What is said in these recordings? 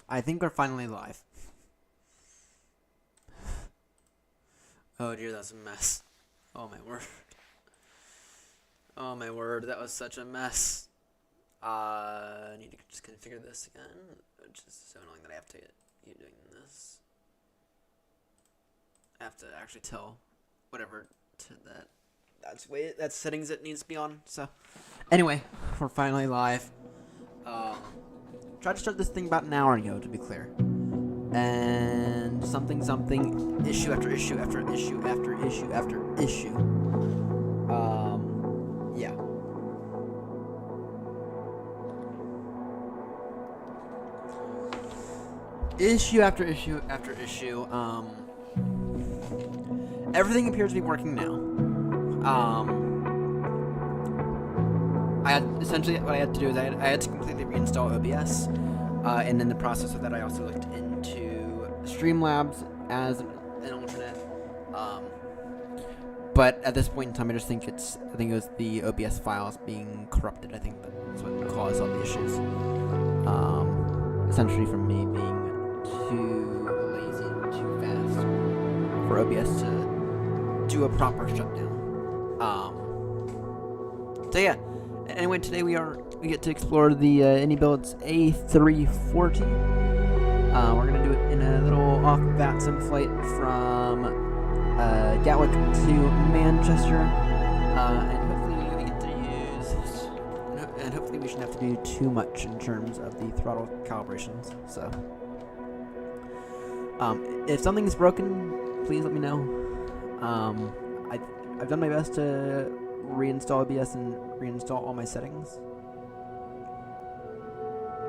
I think we're finally live. Oh dear, that's a mess. Oh my word. Oh my word, that was such a mess. I need to just configure this again, which is so annoying that I have to keep doing this. I have to actually tell whatever to that's settings it needs to be on. So anyway, we're finally live. Tried to start this thing about an hour ago, to be clear. And something, issue after issue after issue after issue after issue. Yeah. Issue after issue after issue. Everything appears to be working now. I had essentially what I had to do is I had to completely reinstall OBS, and in the process of that, I also looked into Streamlabs as an alternate. But at this point in time, I think it was the OBS files being corrupted. I think that's what caused all the issues. Essentially, from me being too lazy and too fast for OBS to do a proper shutdown. So yeah. Anyway, today we get to explore the inibuilds A340. We're gonna do it in a little off-bat sim flight from Gatwick to Manchester, and hopefully we get to use. And hopefully we shouldn't have to do too much in terms of the throttle calibrations. So, if something's broken, please let me know. I've done my best to reinstall OBS and reinstall all my settings.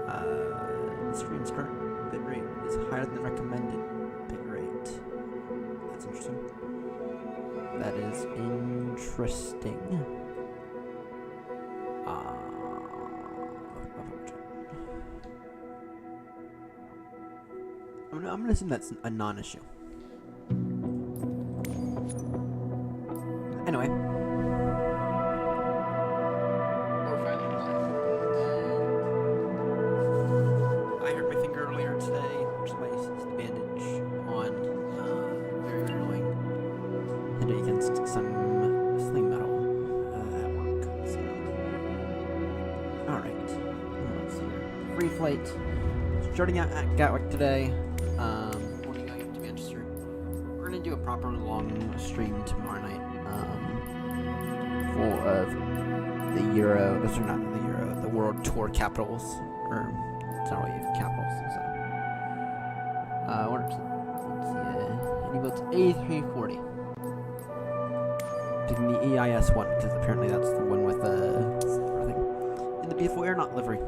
The stream's current bitrate is higher than the recommended bitrate. That's interesting. That is interesting. I'm gonna assume that's a non-issue. Anyway. Flight starting out at Gatwick today. Morning going to Manchester. We're gonna do a proper long stream tomorrow night. Full of the Euro. Sorry, not the Euro. The World Tour capitals, or it's not really capitals. So, let's see. A340. Picking the EIS one because apparently that's the one with the in the beautiful aeronaut livery.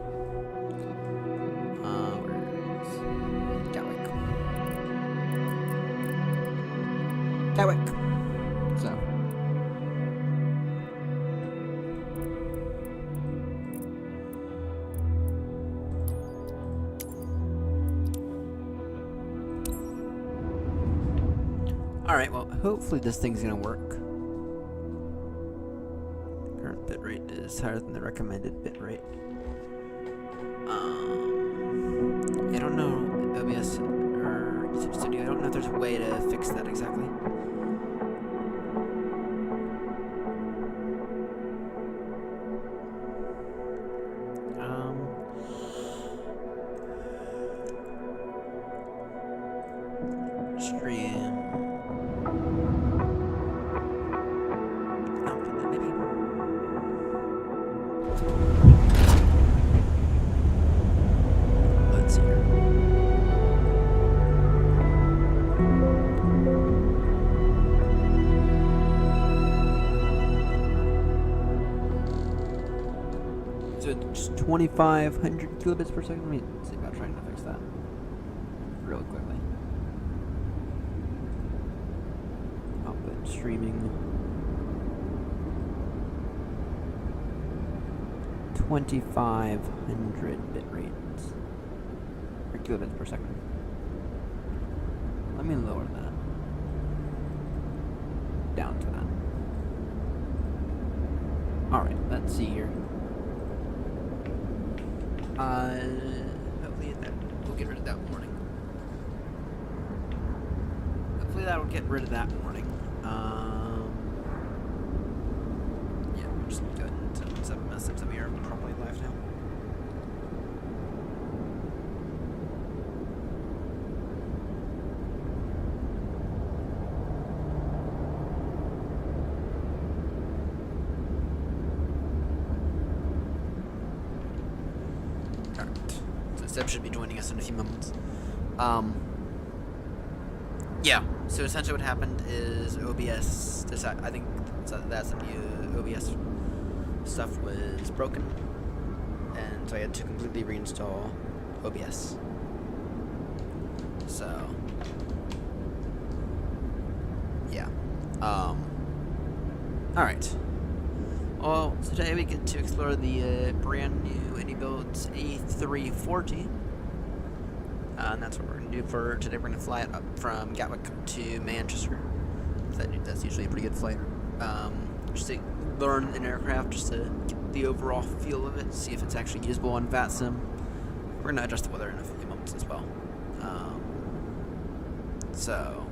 Gatwick. So. Alright, well, hopefully this thing's gonna work. The current bitrate is higher than the recommended bitrate. I don't know, OBS or YouTube Studio, I don't know if there's a way to fix that exactly. So it's 2,500 kilobits per second. Let me see about trying to fix that really quickly. Output streaming 2,500 bit rates or kilobits per second. Let me lower that down to that. Alright, let's see here. Hopefully we'll get rid of that that'll get rid of that warning. Yeah, we're just going to mess up some here. Probably live now. Alright. So Seb should be joining us in a few moments. Yeah, so essentially what happened is OBS, I think that's the new OBS stuff was broken, and so I had to completely reinstall OBS. So, yeah. Alright. Well, today we get to explore the brand new inibuilds A340. And that's what we're going to do for today. We're going to fly it up from Gatwick to Manchester. That's usually a pretty good flight. Just to learn an aircraft, just to get the overall feel of it, see if it's actually usable on VATSIM. We're going to adjust the weather in a few moments as well. So,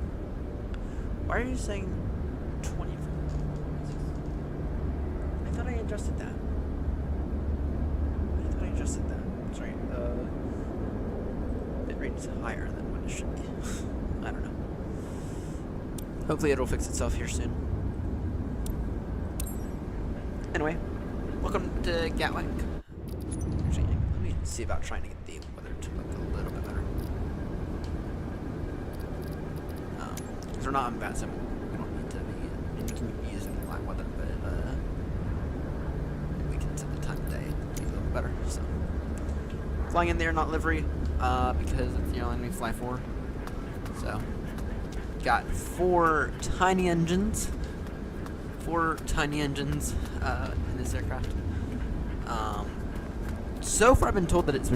why are you saying 24? I thought I adjusted that. Sorry, bitrate is higher than what it should be. I don't know. Hopefully it'll fix itself here soon. Anyway, welcome to Gatwick. Actually, let me see about trying to get the weather to look a little bit better. Because we're not on VATSIM, we don't need to be using black weather, but we can set the time of day to be a little better. So, flying in there, not livery, because it's the airline we fly for. So, got four tiny engines in this aircraft. So far I've been told that it's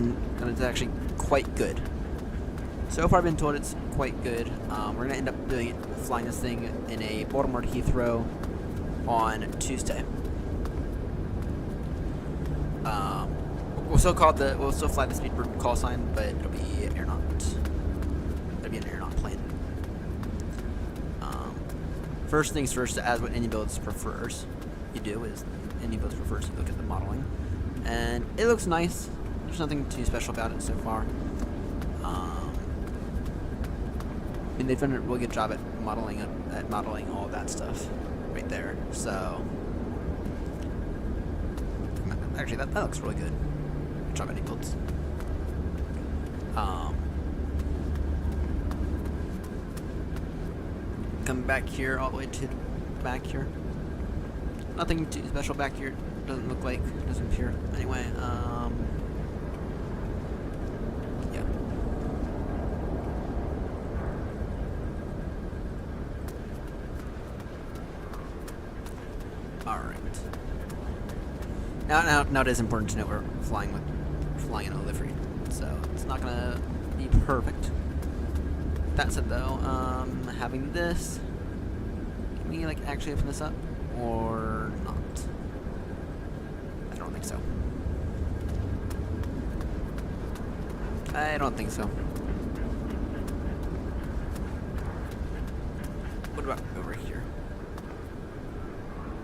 actually quite good. We're gonna end up flying this thing in a Baltimore to Heathrow on Tuesday. We'll still fly the Speedbird call sign, but it'll be an air not plane. First things first, as what inibuilds prefers you do is inibuilds prefers you look at the modeling, and it looks nice. There's nothing too special about it so far. I mean, they've done a really good job at modeling all of that stuff right there. So actually, that looks really good. Good job, inibuilds. Come back here, all the way to back here. Nothing too special back here. Doesn't look like, doesn't appear. Anyway, yeah. All right. Now it is important to note we're flying in a livery, so it's not gonna be perfect. That said, though, having this, can we actually open this up or not? I don't think so. I don't think so. What about over here?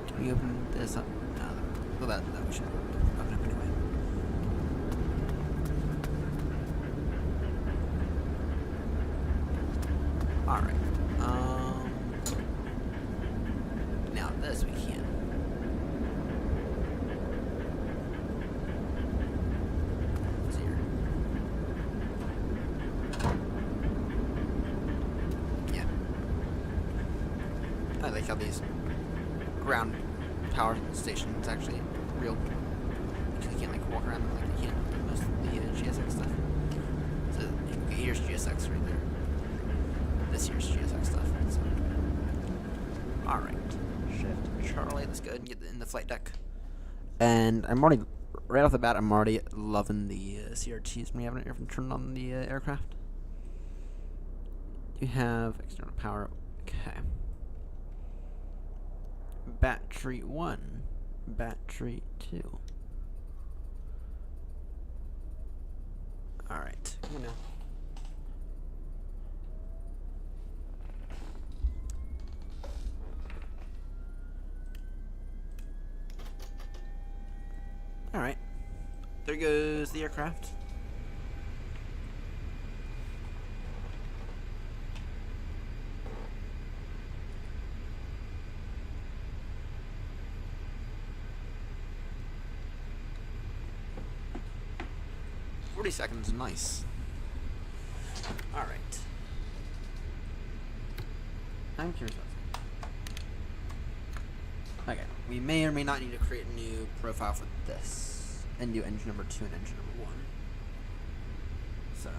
Can we open this up? No. Well, that we should open up anyway. Alright. Now this we can. What's here? Yeah. I like how these ground power stations actually real. You can't walk around them like you can most of the GSX stuff. So here's GSX right there. This year's GSX stuff. So. Alright. Shift Charlie, let's go ahead and get in the flight deck. And I'm already, right off the bat, I'm already loving the CRTs when we have it turned on the aircraft. You have external power. Okay. Battery 1. Battery 2. Alright. Come on now. There goes the aircraft. Seconds, nice. All right. I'm curious. Okay, we may or may not need to create a new profile for this and do engine number 2 and engine number 1. So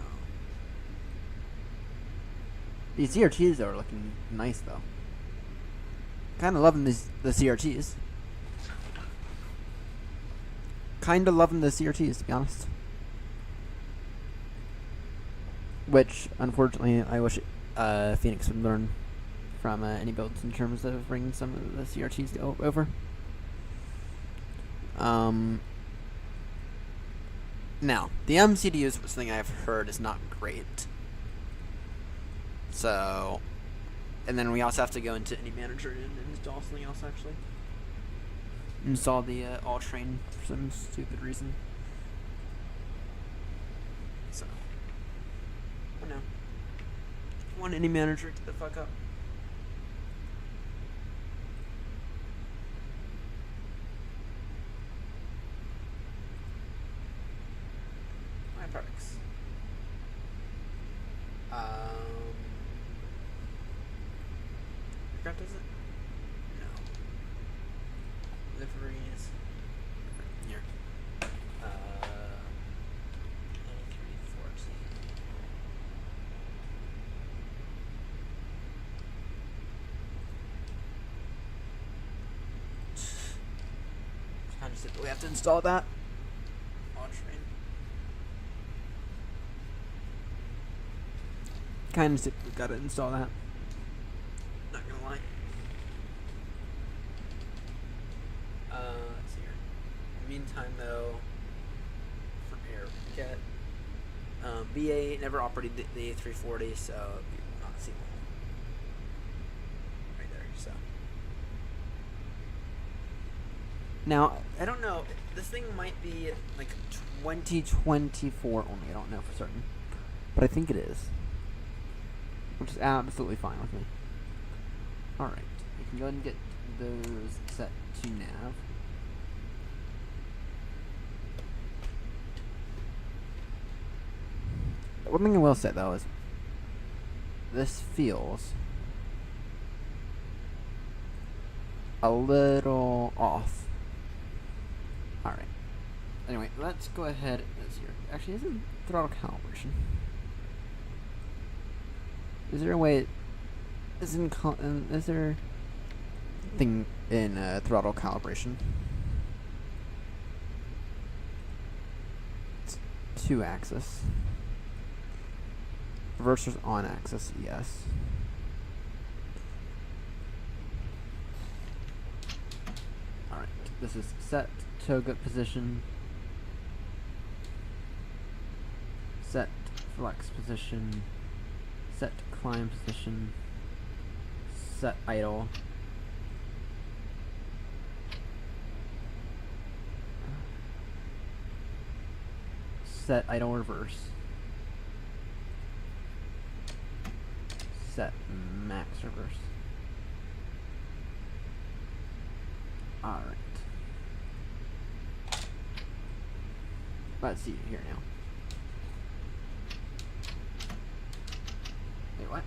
these CRTs are looking nice though. Kind of loving the CRTs. Kind of loving the CRTs, to be honest. Which, unfortunately, I wish Phoenix would learn from inibuilds in terms of bringing some of the CRTs over. Now, the MCDU is something I've heard is not great. So, and then we also have to go into any manager and install something else, actually. Install the all train for some stupid reason. So. No. Want any manager to the fuck up? My products. Aircraft does it? No. Liveries. Here. A340. Do we have to install that? On train. Kind of we've got to install that. Not gonna lie. Let's see here. In the meantime, though, from here we get BA never operated the A340, so you will not see that right there. So. Now, I don't know, this thing might be like 2024 only, I don't know for certain. But I think it is. Which is absolutely fine with me. Alright, we can go ahead and get those set to nav. One thing I will say though is, this feels a little off. Alright. Anyway, let's go ahead. Actually, isn't throttle calibration? Is there a way? Is there a thing in throttle calibration? It's 2-axis. Reversers on axis, yes. Alright, this is set toga position, set flex position, set climb position, set idle, set idle reverse, set max reverse. Alright. Let's see here now. Wait, what?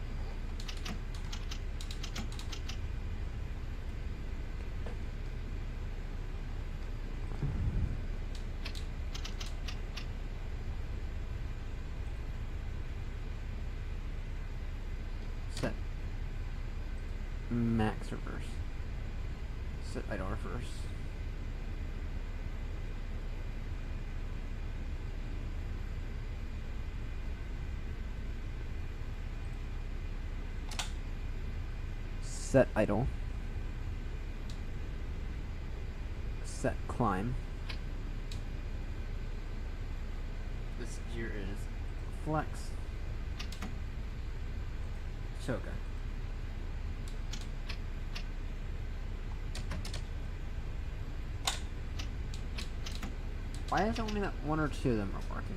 Set max reverse. Set idle reverse. Set idle. Set climb. This here is flex. Toga. Why is it only that one or two of them are working?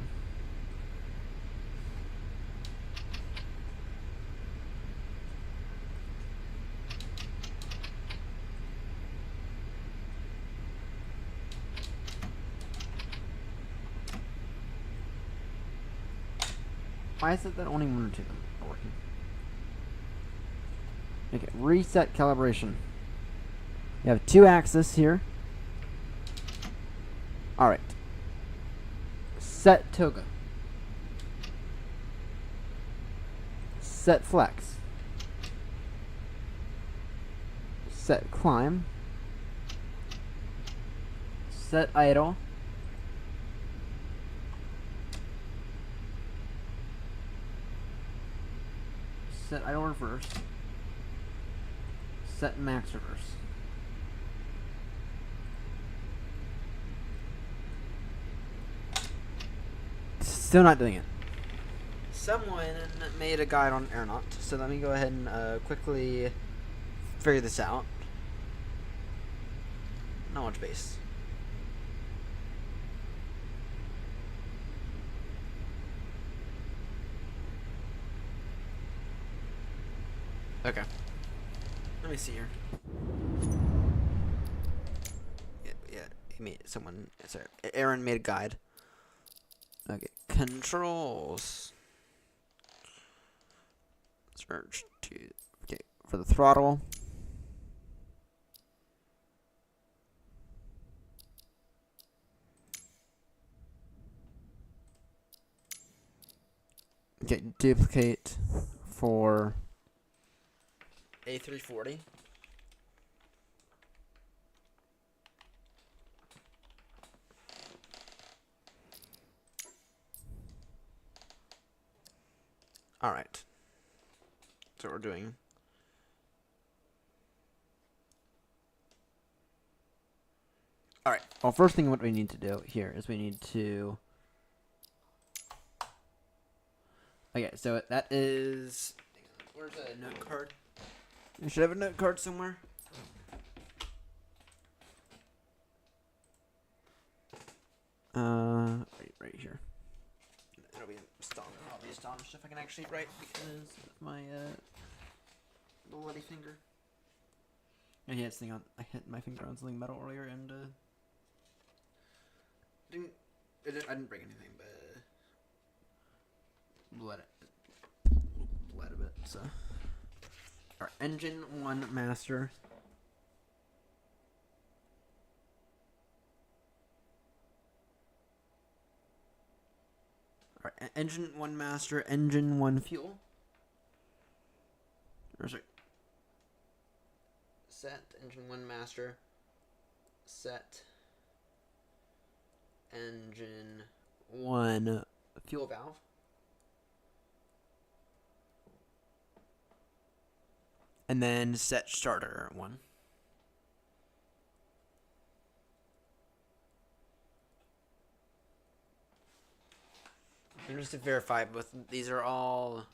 Why is it that only one or two of them are working? Okay, reset calibration. You have 2 axes here. Alright. Set toga. Set flex. Set climb. Set idle. Set idle reverse. Set max reverse. Still not doing it. Someone made a guide on Aeronaut, so let me go ahead and quickly figure this out. Knowledge base. Okay. Let me see here. Yeah, he made someone. Sorry, Aaron made a guide. Okay, controls. Search to for the throttle. Okay, duplicate for A340. Alright. That's what we're doing. Alright. Well, first thing what we need to do here is we need to... Okay, so that is... Where's a note card? I should have a note card somewhere. Right here. I'll be astonished if I can actually write because of my bloody finger. And yeah, I hit my finger on something metal earlier and I didn't break anything, but bled a bit. So, our engine 1 master. Alright, engine 1 master, engine 1 fuel. Or sorry. Set, engine 1 master. Set, engine 1 fuel valve. And then set starter 1. And just to verify, both these are all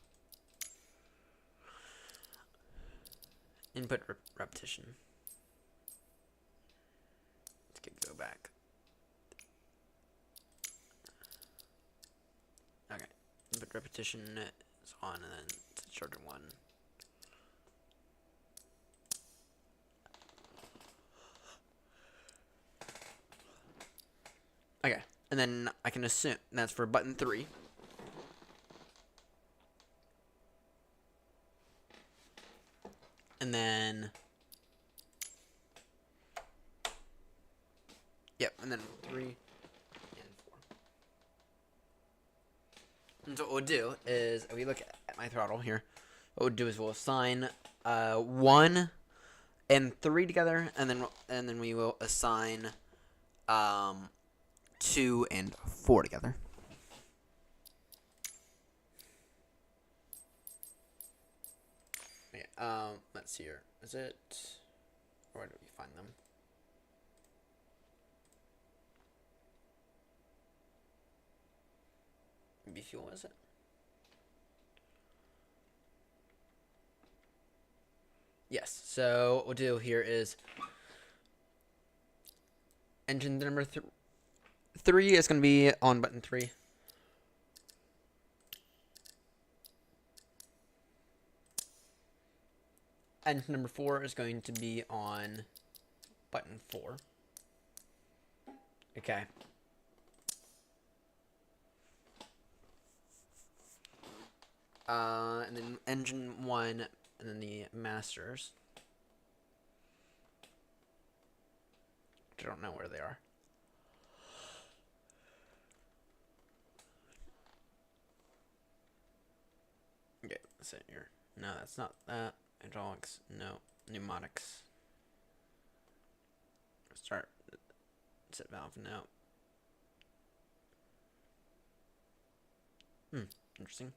input repetition. Let's go back. Okay, input repetition is on, and then set starter 1. Okay, and then I can assume that's for button 3. And then, yep, and then 3 and 4. And so what we'll do is, if we look at my throttle here, what we'll do is we'll assign 1 and 3 together, and then we will assign 2 and 4 together. Okay, let's see here. Is it... Where do we find them? Maybe fuel, is it? Yes, so what we'll do here is engine number 3 is going to be on button 3. Engine number 4 is going to be on button 4. Okay. And then engine 1, and then the masters. I don't know where they are. Okay, set here. No, that's not that. Hydraulics, no. Pneumatics. Start. Set valve, no. Interesting.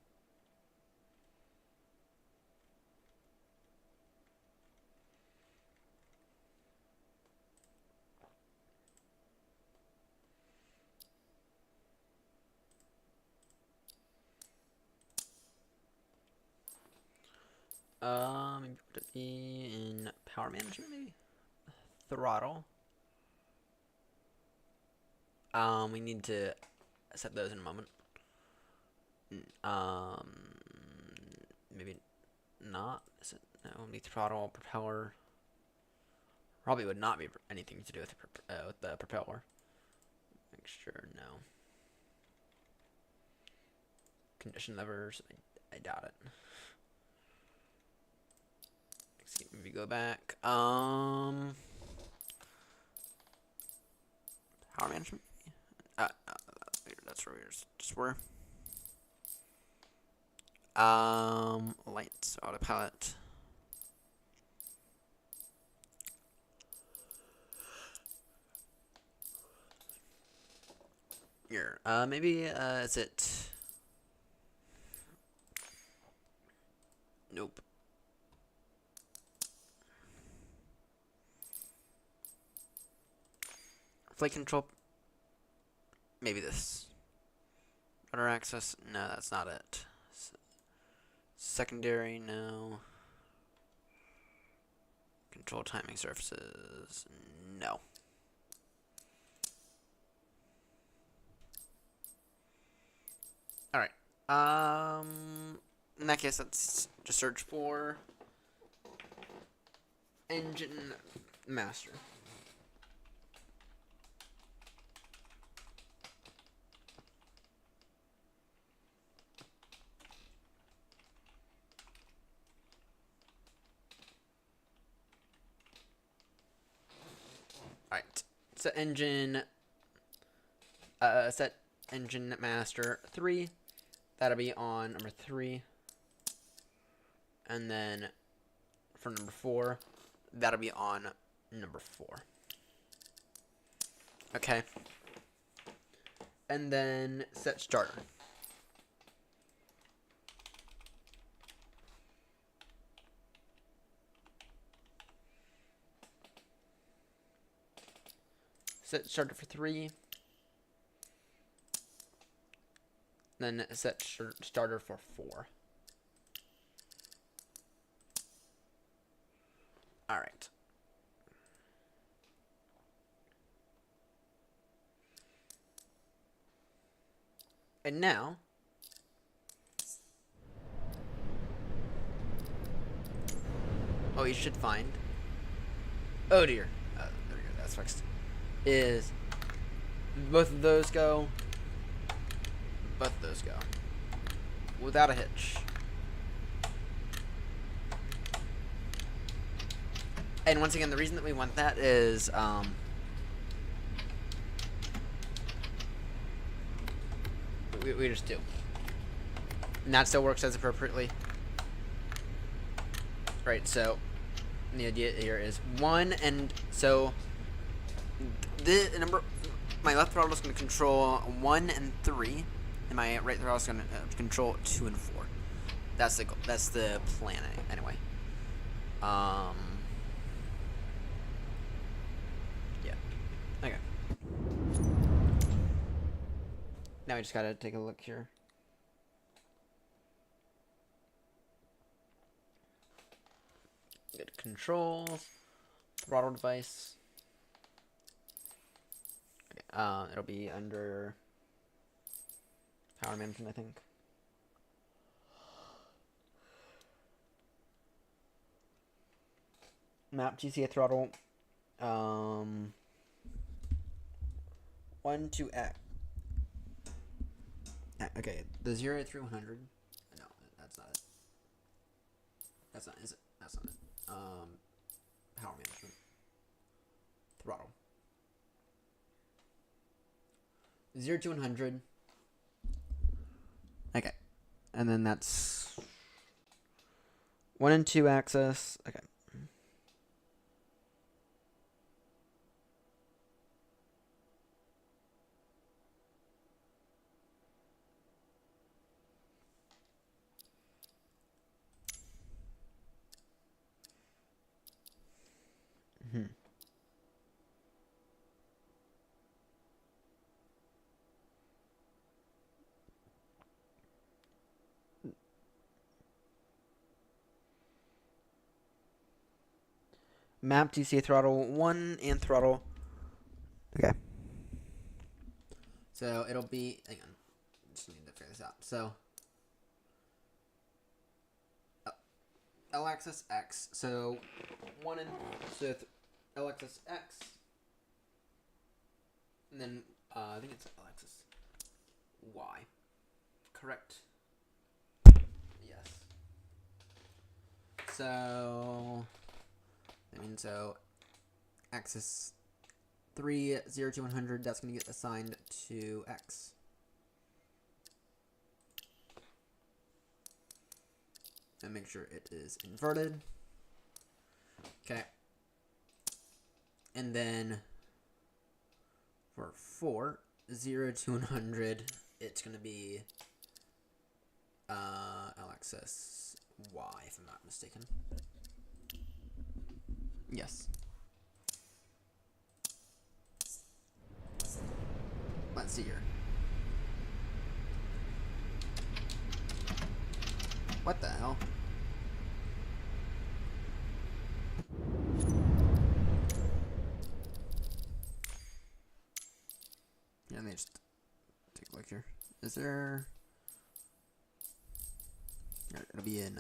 Maybe put it be in power management, maybe? Throttle. We need to set those in a moment. Maybe not. Is it? No, only throttle, propeller. Probably would not be anything to do with the propeller. Mixture, no. Condition levers, I doubt it. Maybe go back. Power management. That's where we just were. Lights, autopilot. Here, maybe is it? Nope. Flight control. Maybe this. Rudder access. No, that's not it. Secondary. No. Control timing surfaces. No. All right. In that case, let's just search for engine master. Alright, set engine master 3. That'll be on number 3. And then for number 4, that'll be on number 4. Okay. And then set starter. Set starter for 3. Then set starter for 4. Alright. And now, oh, you should find, oh dear, there we go, that's fixed, is both of those go, without a hitch. And once again, the reason that we want that is, we just do. And that still works as appropriately. Right, so the idea here is 1, and so the number, my left throttle is going to control 1 and 3, and my right throttle is going to control 2 and 4. That's the goal. That's the plan anyway. Yeah. Okay. Now we just gotta take a look here. Good controls, throttle device. Okay. It'll be under power management, I think. Map GCA throttle. 1 to X. Okay, the 0 through 100. No, that's not it. That's not, is it? That's not it. Power management. Throttle. 0 to 100. Okay. And then that's 1 and 2 axis. Okay. Map DCA throttle 1 and throttle. Okay. So it'll be. Hang on. Just need to figure this out. So. L axis X. So 1 and. So L axis X. And then. I think it's L axis Y. Correct. Yes. So. I mean, so axis 3, 0 to 100, that's going to get assigned to X. And make sure it is inverted. Okay. And then for 4, 0 to 100, it's going to be L-axis Y, if I'm not mistaken. Yes. Let's see here. What the hell? Yeah, let me just take a look here. Is there... It'll be in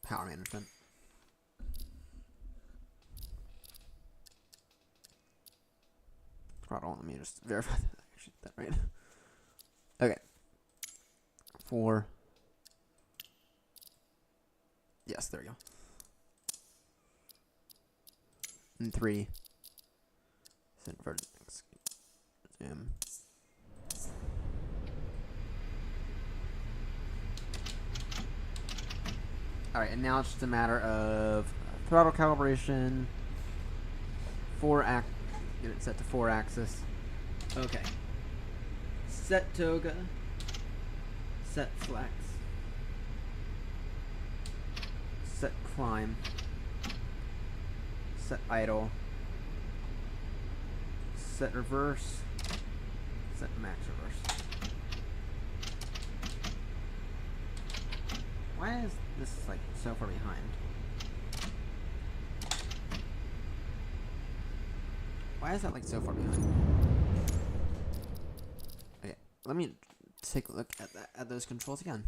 power management. Throttle, let me just verify that I actually did that right. Okay. 4. Yes, there we go. And 3. Set inverted. Zoom. Alright, and now it's just a matter of throttle calibration. Get it set to 4 axis. Okay. Set toga. Set flex. Set climb. Set idle. Set reverse. Set max reverse. Why is this like so far behind? Why is that like so far behind? Okay, let me take a look at those controls again.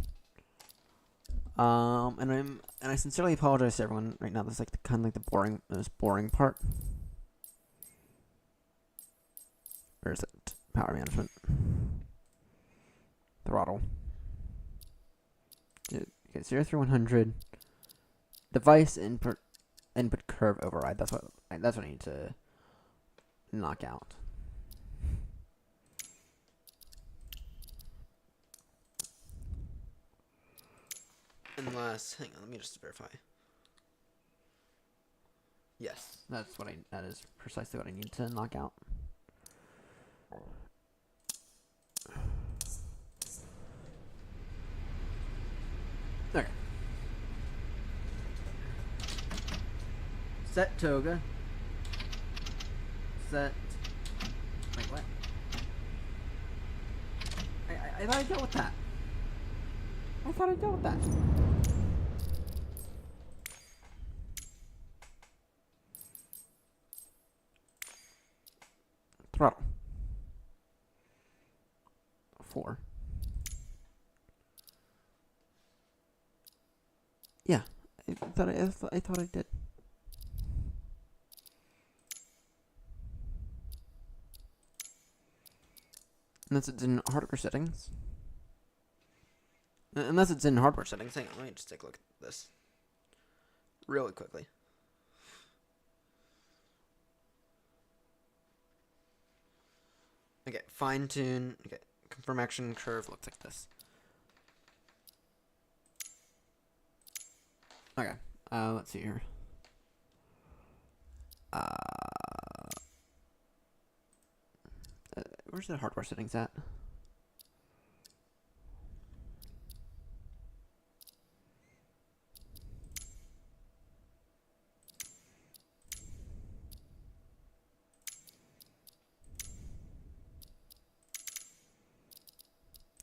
And I sincerely apologize to everyone right now. This is like kind of like the most boring part. Where is it? Power management. Throttle. Okay, 0 through 100. Device input curve override. That's what I need to knock out. Unless, hang on, let me just verify. Yes, that is precisely what I need to knock out. Okay. Set toga. Set. Wait, what? I thought I dealt with that. I thought I dealt with that. Yeah, I thought I did. Unless it's in hardware settings. Unless it's in hardware settings. Hang on, let me just take a look at this really quickly. Okay, fine tune. Okay, confirm action curve looks like this. Okay, let's see here. Where's the hardware settings at?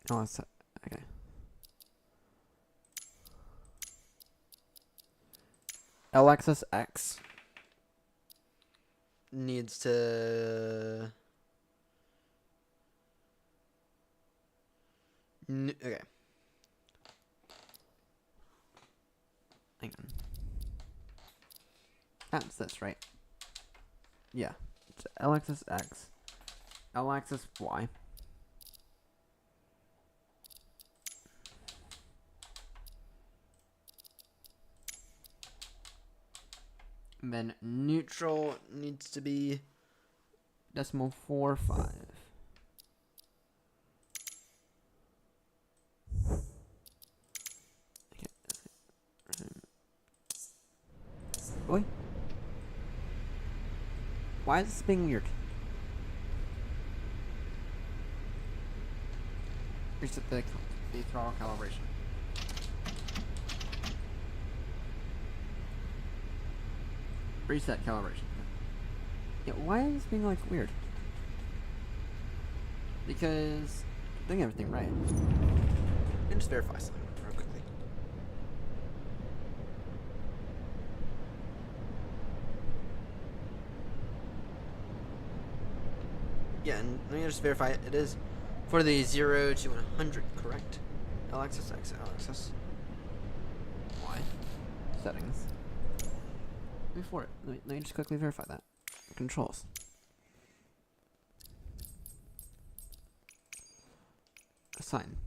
Oh, it's okay. Alexis X needs to. Okay. Hang on. That's this, right? Yeah. It's Alexis X. Alexis Y. And then neutral needs to be 0.45. Boy. Why is this being weird? Reset the throttle calibration. Reset calibration. Yeah, why is this being like weird? Because I'm doing everything right. And just verify something real quickly. Yeah, and let me just verify it. It is for the 0 to 100, correct? Alexis X, Alexis Y. Settings. Before it, let me just quickly verify that. Controls. Assign.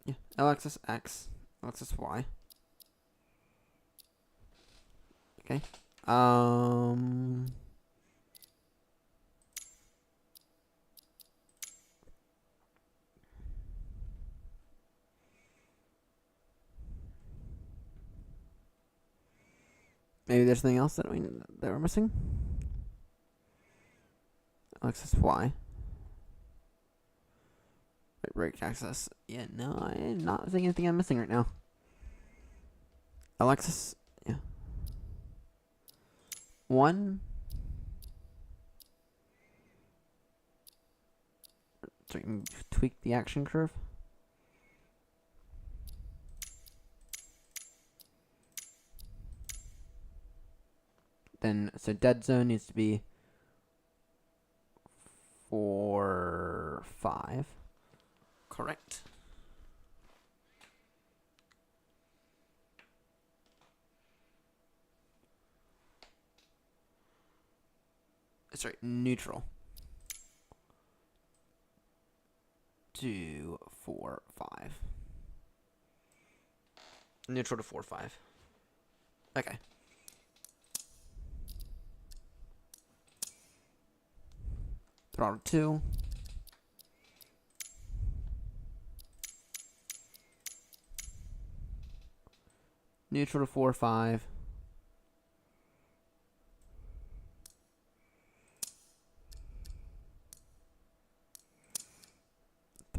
Yeah, Alexis X, Alexis Y. Okay. Maybe there's something else that we're missing. Alexis Y. Brake access. Yeah, no, I'm not seeing anything I'm missing right now. Alexis, yeah. 1. So we can tweak the action curve. Then, so dead zone needs to be 4, 5. Correct. Sorry, neutral. 2, 4, 5. Neutral to 4, 5. Okay. Throttle 2. Neutral to 4, 5.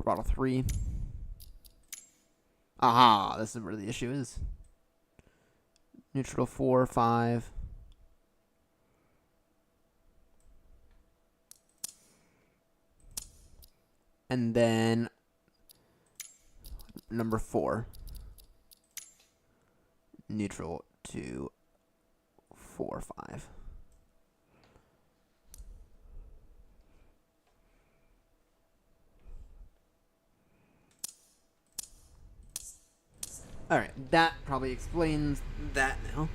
Throttle 3. Aha, this is where the issue is. Neutral 4, 5. And then number 4. Neutral to 4, 5. Alright, that probably explains that now.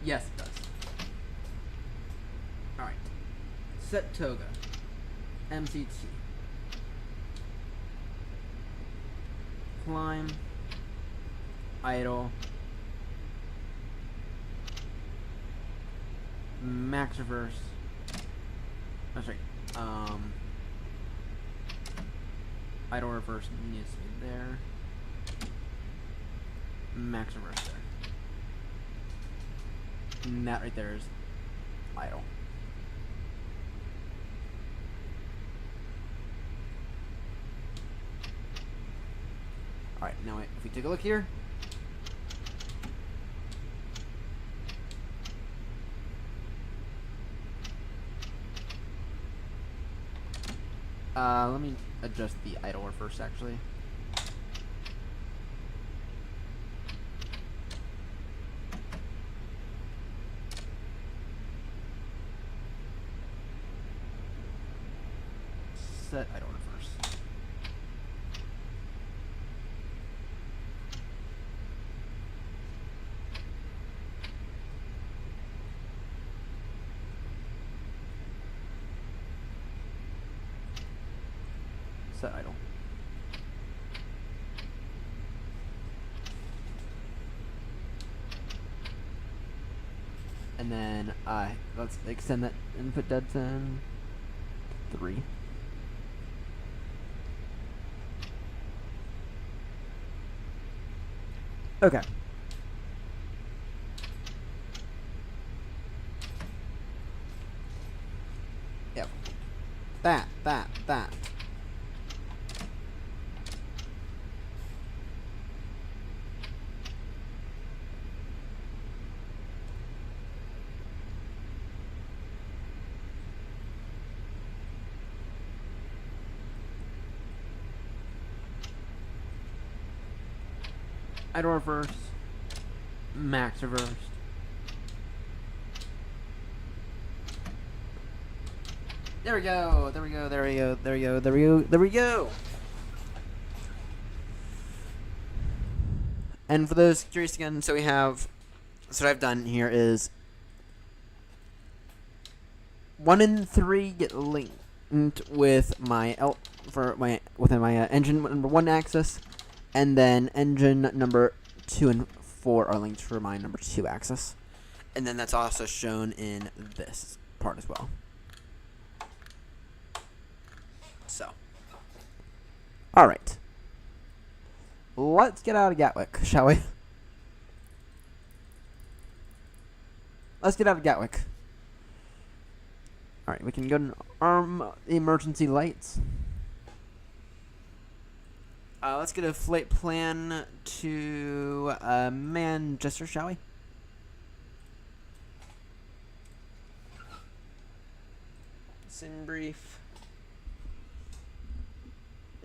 Yes, it does. Alright. Set toga. MCT. Climb. Idle. Max reverse. That's right. Idle reverse needs to be there. Max reverse there. And that right there is idle. Alright, now if we take a look here. Let me adjust the idle reverse actually. Set idle reverse. Set idle. And then let's extend that input dead zone 3. Okay. Yep. That. Idle reverse. Max reversed. There we go. And for those curious again, so what I've done here is 1 and 3 get linked with my within my engine number 1 axis, and then engine number 2 and 4 are linked for my number 2 axis, and then that's also shown in this part as well. So, all right, let's get out of Gatwick, shall we? Let's get out of Gatwick. All right, we can go and arm the emergency lights. Let's get a flight plan to Manchester, shall we? Sim brief.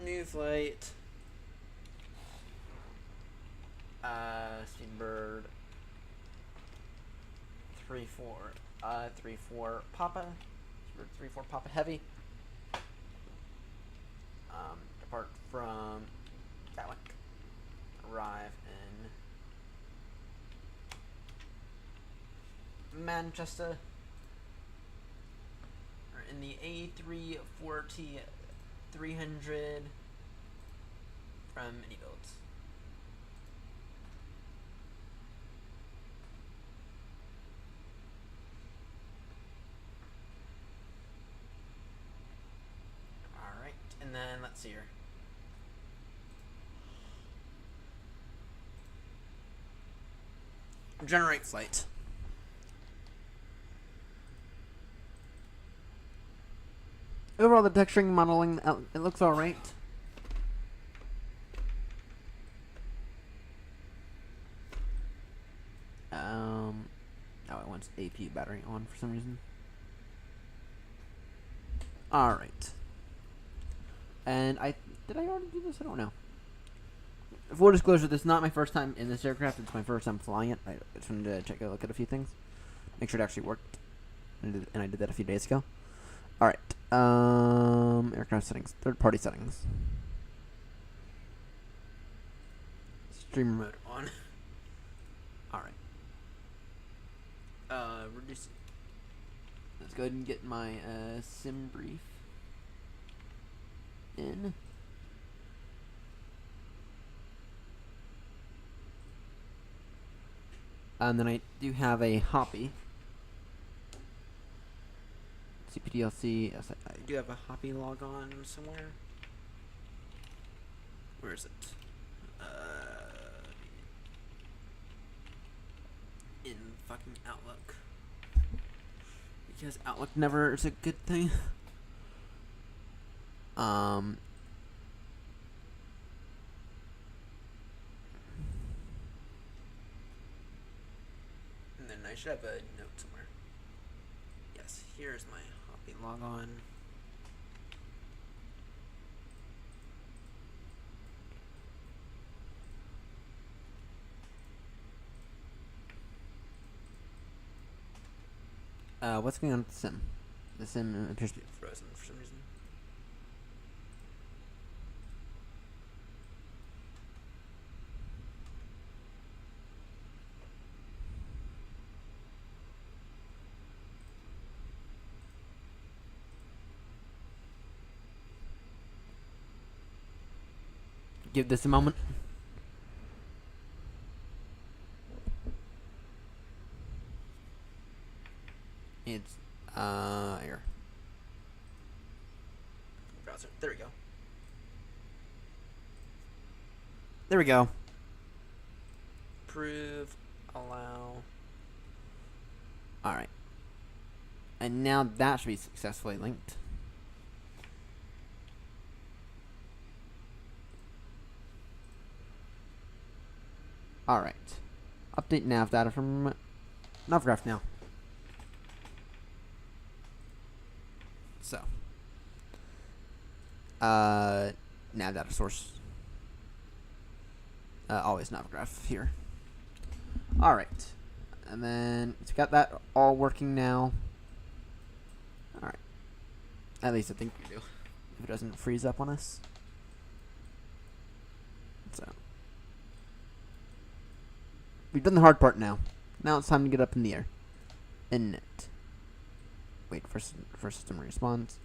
New flight. Steambird. 3-4 Papa. 3-4 Papa Heavy. Depart from Gatwick. Arrive in Manchester. Or in the A340 300 from inibuilds. Alright, and then let's see here. Generate flight. Overall, the texturing modeling, it looks alright. Oh, it wants AP battery on for some reason. Alright. And did I already do this? I don't know. Full disclosure, this is not my first time in this aircraft. It's my first time flying it. I just wanted to take a look at a few things. Make sure it actually worked. And I did that a few days ago. Alright. Aircraft settings. Third-party settings. Let's stream mode on. Alright. Reduce. Let's go ahead and get my sim brief in. And then I do have a Hoppy. CPDLC. Yes, I do have a Hoppy log on somewhere. Where is it? In fucking Outlook. Because Outlook never is a good thing. And then I should have a note somewhere. Yes, here's my Hoppy log on. What's going on with the sim? The sim appears to be frozen for some reason. Give this a moment. It's here. Browser. There we go. There we go. Approve. Allow. Alright. And now that should be successfully linked. Alright. Update nav data from Navgraph now. So. Nav data source. Always Navgraph here. Alright. And then it's got that all working now. Alright. At least I think we do. If it doesn't freeze up on us. So. We've done the hard part now. Now it's time to get up in the air. Init. Wait for system response.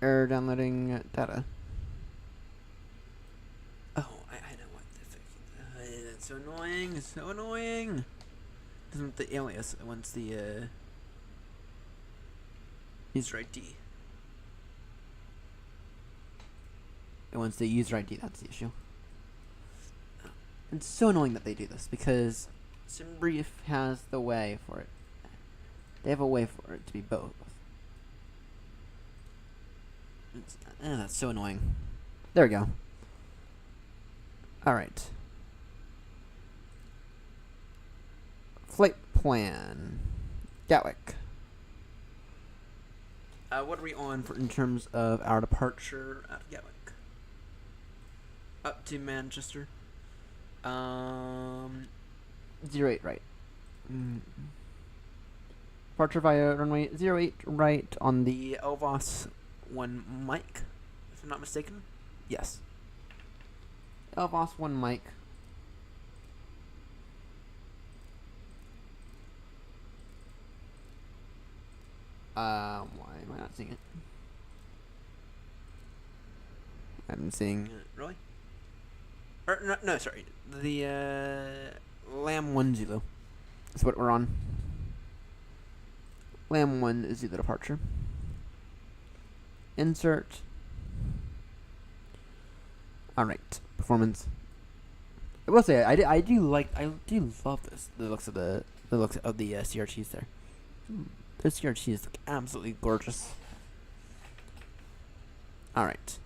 Error downloading data. Oh, I know what the fuck. That's so annoying. It's so annoying. Doesn't want the alias. It wants the user ID. It wants the user ID. That's the issue. It's so annoying that they do this because SimBrief has the way for it. They have a way for it to be both. That's so annoying. There we go. Alright. Flight plan. Gatwick. What are we on for in terms of our departure out of Gatwick? Up to Manchester. 08 right. Departure via runway 08 right on the Elvas 1 Mike, if I'm not mistaken. Yes. Elvas 1 Mike. Why am I not seeing it? I'm seeing really? Or no, sorry. The Lamb 1 Zulu is what we're on. Lamb 1 Zulu departure. Insert. Alright. Performance. I will say I do love this. The looks of the CRTs there. Those CRTs look absolutely gorgeous. Alright.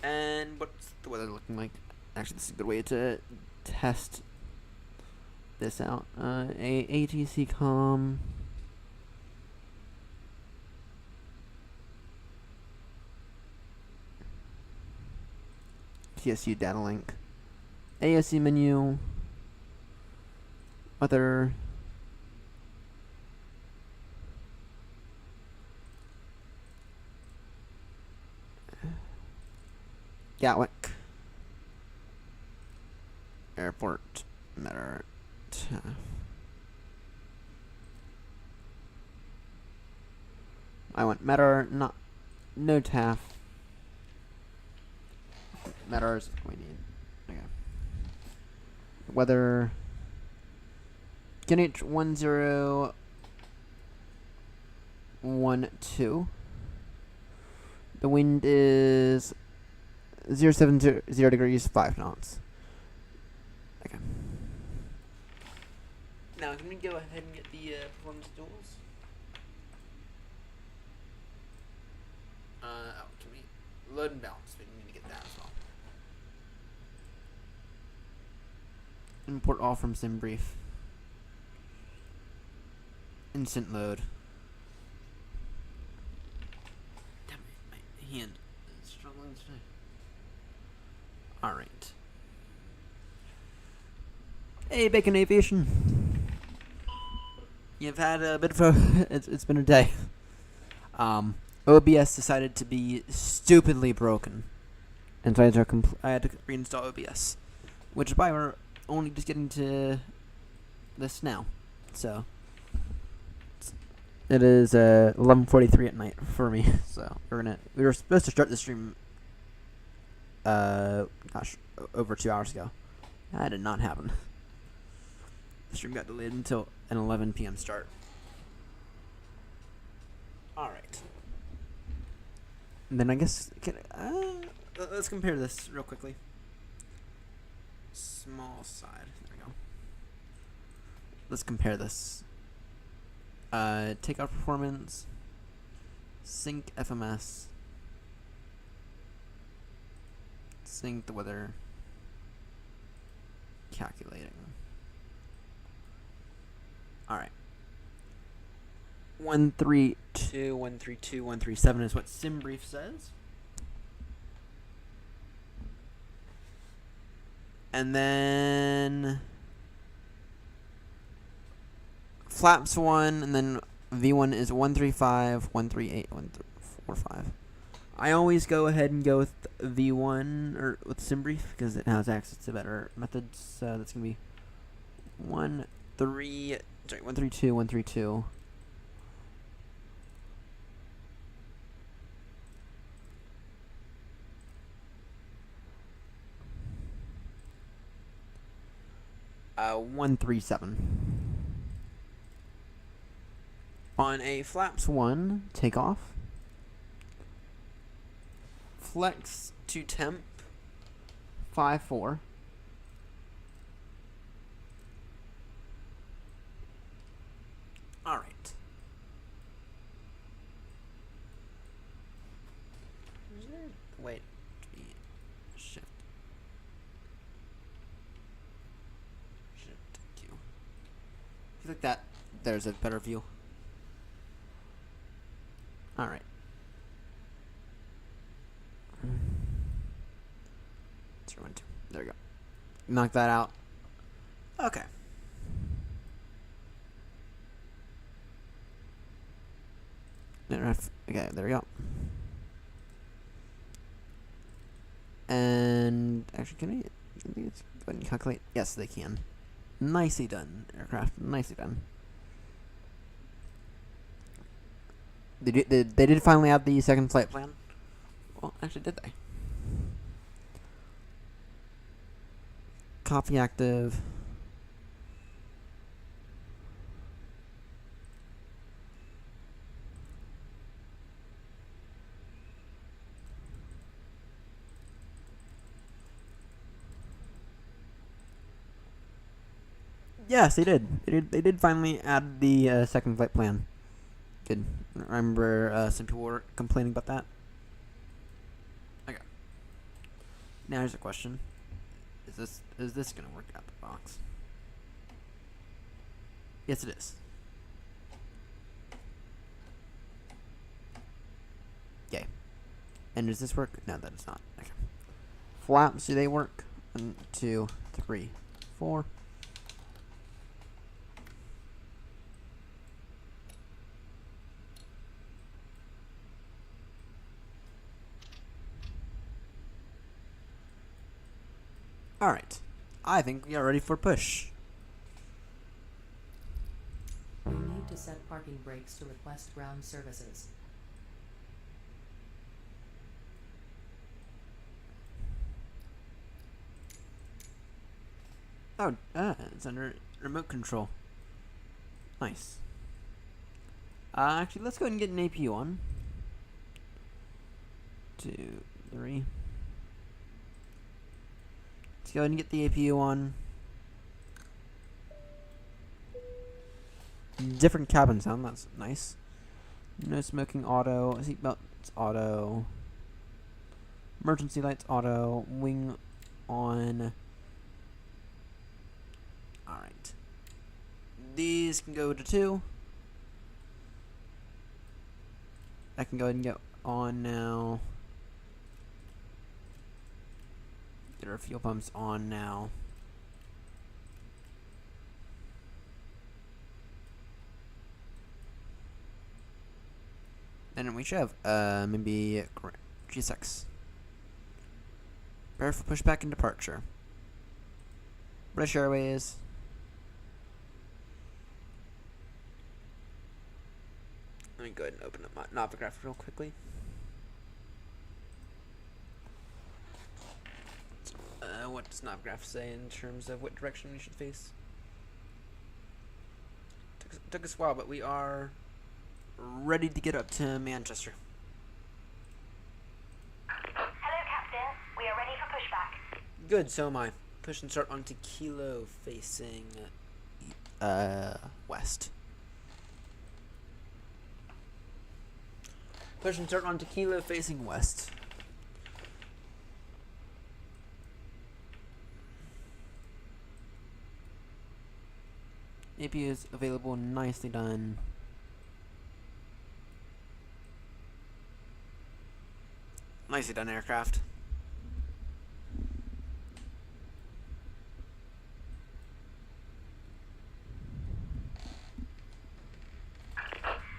And what's the weather looking like? Actually, this is a good way to test this out. ATC com. TSU data link. ASC menu. Weather. Gatwick Airport, Matter. I want Matter, not no TAF. Matter is what we need. Okay. Weather. Greenwich 1012. The wind is 070 degrees, 5 knots. Okay. Now, can we go ahead and get the performance duels? Can we load and balance? We need to get that as well. Import all from SimBrief. Instant load. Damn it, my hand is struggling today. Alright. Hey, Bacon Aviation. You've had a bit of a... it's been a day. OBS decided to be stupidly broken. And so I had to reinstall OBS. Which is why we're only just getting to this now. So... It is 11:43 at night for me, so we were supposed to start the stream over 2 hours ago. That did not happen. The stream got delayed until an 11 p.m. start. All right. And then I guess let's compare this real quickly. Small side. There we go. Let's compare this. Takeoff performance, sync FMS, sync the weather, calculating. Alright. 132, 132, 137 is what SimBrief says. And then Flaps 1, and then V1 is 135, 138, 145. I always go ahead and go with V1 or with SimBrief because it has access to better methods. So that's gonna be 132, 132. Uh, 137. On a Flaps 1 takeoff, flex to temp 5-4. All right. Wait. Shift. Q. If you like that, there's a better view. All right. 0, 1, 2. There we go. Knock that out. Okay. Okay, there we go. And actually, can we go ahead and calculate? Yes, they can. Nicely done, aircraft. Nicely done. They did finally add the second flight plan. Well, actually, did they? Copy active. Yes, they did. They did finally add the second flight plan. Good. I remember some people were complaining about that. Okay. Now here's a question: Is this gonna work out the box? Yes, it is. Okay. And does this work? No, that does not. Okay. Flaps, do they work? 1, 2, 3, 4. Alright. I think we are ready for push. You need to set parking brakes to request ground services. Oh, it's under remote control. Nice. Actually, let's go ahead and get an APU on. 2, 3. Let's go ahead and get the APU on. Different cabin sound, that's nice. No smoking auto, seatbelts auto, emergency lights auto, wing on. Alright. These can go to 2. I can go ahead and get on now. Get our fuel pumps on now. And we should have maybe G6. Prepare for pushback and departure. British Airways. Let me go ahead and open up my Navigaph real quickly. What does Navigaph say in terms of what direction we should face? Took us a while, but we are ready to get up to Manchester. Hello, Captain. We are ready for pushback. Good, so am I. Push and start onto Kilo facing west. Push and start onto Kilo facing west. APU is available, nicely done. Nicely done, aircraft.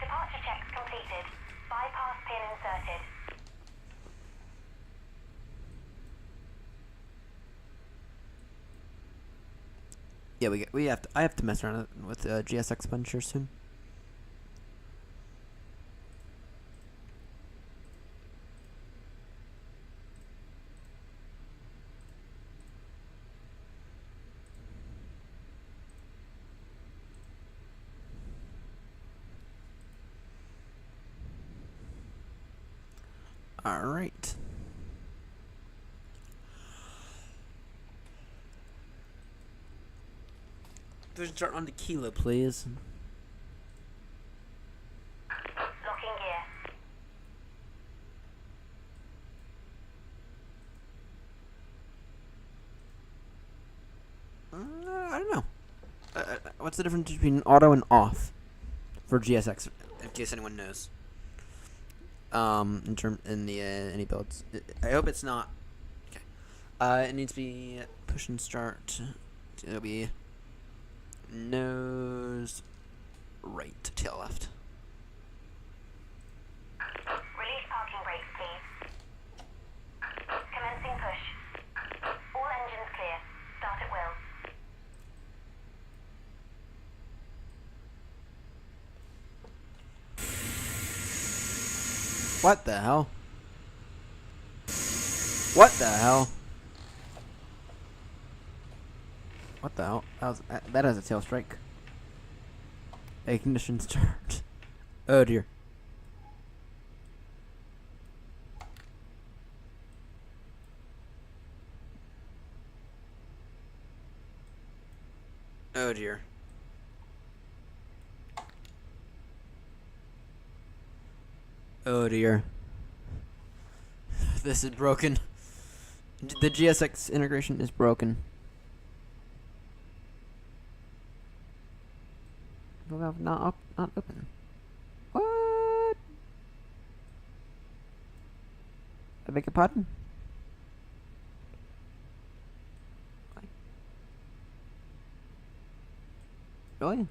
Departure checks completed. Bypass pin inserted. Yeah, I have to mess around with GSX puncher soon. All right. Push and start onto Kilo, please. Locking gear. I don't know. What's the difference between auto and off for GSX? In case anyone knows. In the inibuilds. I hope it's not. Okay. It needs to be push and start. It'll be nose right, tail left. Release parking brakes, please. Commencing push. All engines clear. Start at will. What the hell? What the hell? What the hell? That has a tail strike. Ignition start. Oh dear. Oh dear. Oh dear. This is broken. The GSX integration is broken. Valve not open. What? I beg your pardon? Really?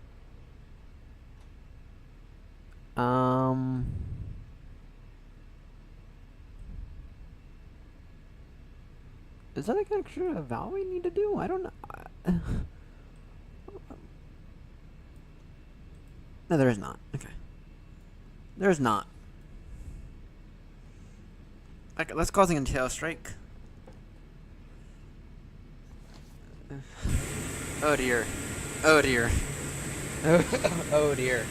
Is that like an extra valve we need to do? I don't know. No, there is not. Okay. There's not. Okay, that's causing a tail strike. Oh dear. Oh dear. Oh dear.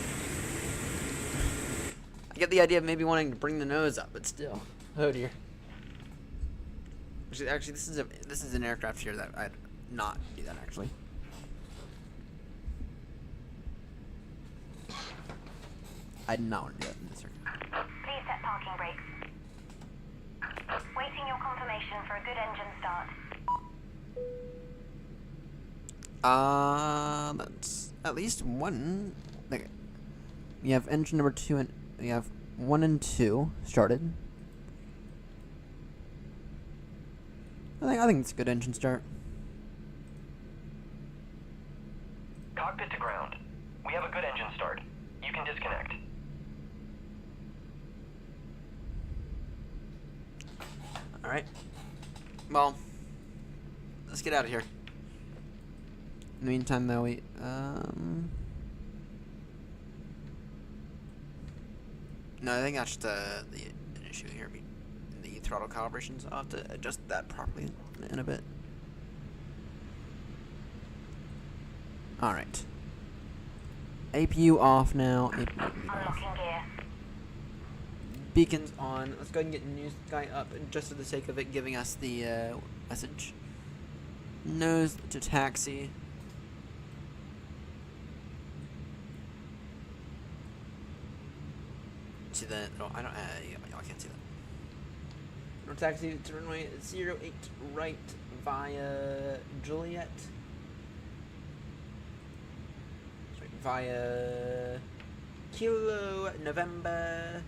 I get the idea of maybe wanting to bring the nose up, but still. Oh dear. Actually, this is an aircraft here that I'd not do that actually. I did not want to do that in this aircraft. Please set parking brakes. Waiting your confirmation for a good engine start. That's at least one. Okay. You have engine number 2 and you have 1 and 2 started. I think it's a good engine start. Cockpit to ground. We have a good engine start. You can disconnect. Alright. Well, let's get out of here. In the meantime, though, we, no, I think that's the an issue here. The throttle calibrations. I'll have to adjust that properly in a bit. Alright. APU off now. APU off. Unlocking gear. Beacons on. Let's go ahead and get News Guy up just for the sake of it giving us the message. Nose to taxi. See that? Oh, I don't. Y'all can't see that. No taxi to runway 08 right via Juliet. Sorry, via Kilo November.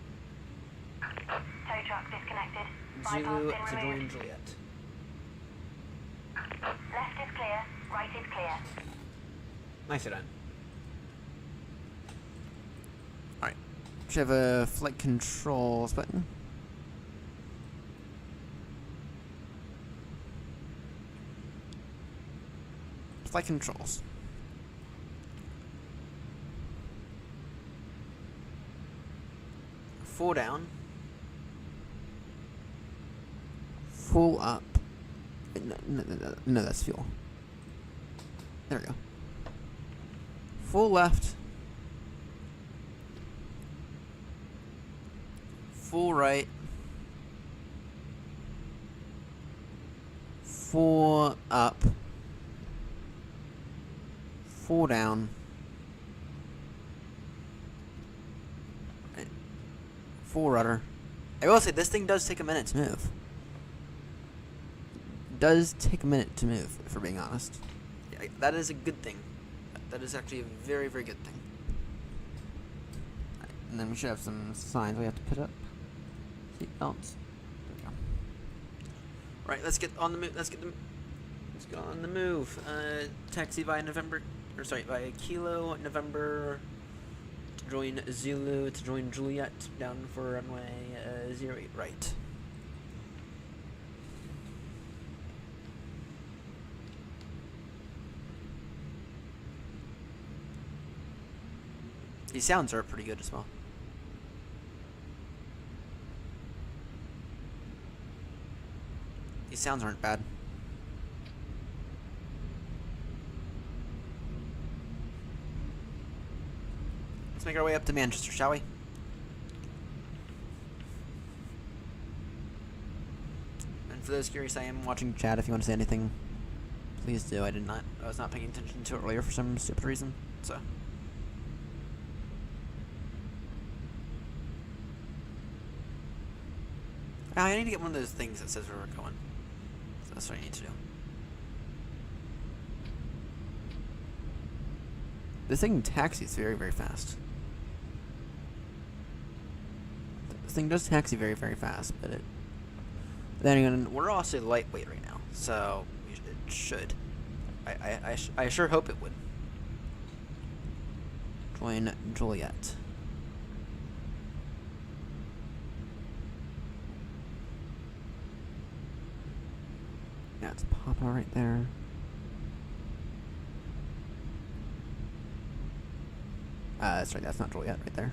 Tow truck disconnected. Zulu Bypass to pin join removed. Juliet. Left is clear. Right is clear. Nicely done. Alright. Should have a flight controls button. Flight controls. Full down. Full up. No, that's fuel. There we go. Full left. Full right. Full up. Full down. Right. Full rudder. I will say this thing does take a minute to move. Does take a minute to move, if we're being honest. Yeah, that is a good thing. That is actually a very, very good thing. Right, and then we should have some signs we have to put up. Seat belts. There we go. Right, let's get on the move. Let's get on the move. Taxi via via Kilo November to join Zulu to join Juliet down for runway 08 right. These sounds are pretty good as well. These sounds aren't bad. Let's make our way up to Manchester, shall we? And for those curious, I am watching chat. If you want to say anything, please do. I was not paying attention to it earlier for some stupid reason, so. I need to get one of those things that says where we're going. So that's what I need to do. This thing taxis very, very fast. This thing does taxi very, very fast, but then again, we're also lightweight right now, so it should. I sure hope it would. Join Juliet. That's Papa right there. That's right, that's not Juliet right there.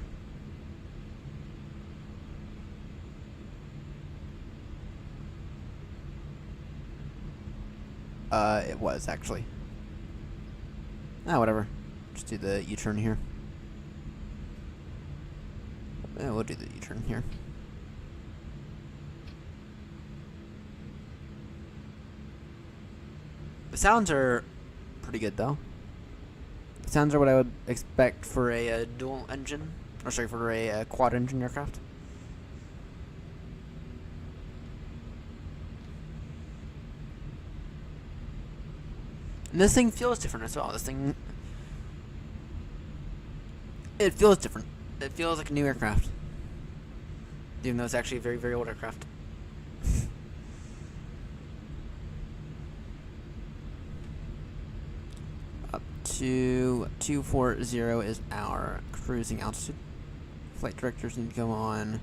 It was actually. Whatever. Just do the U-turn here. We'll do the U-turn here. The sounds are pretty good, though. The sounds are what I would expect for a dual engine, or sorry, for a quad engine aircraft. And this thing feels different as well. This thing, it feels different. It feels like a new aircraft, even though it's actually a very, very old aircraft. Up to 240 is our cruising altitude. Flight directors need to go on.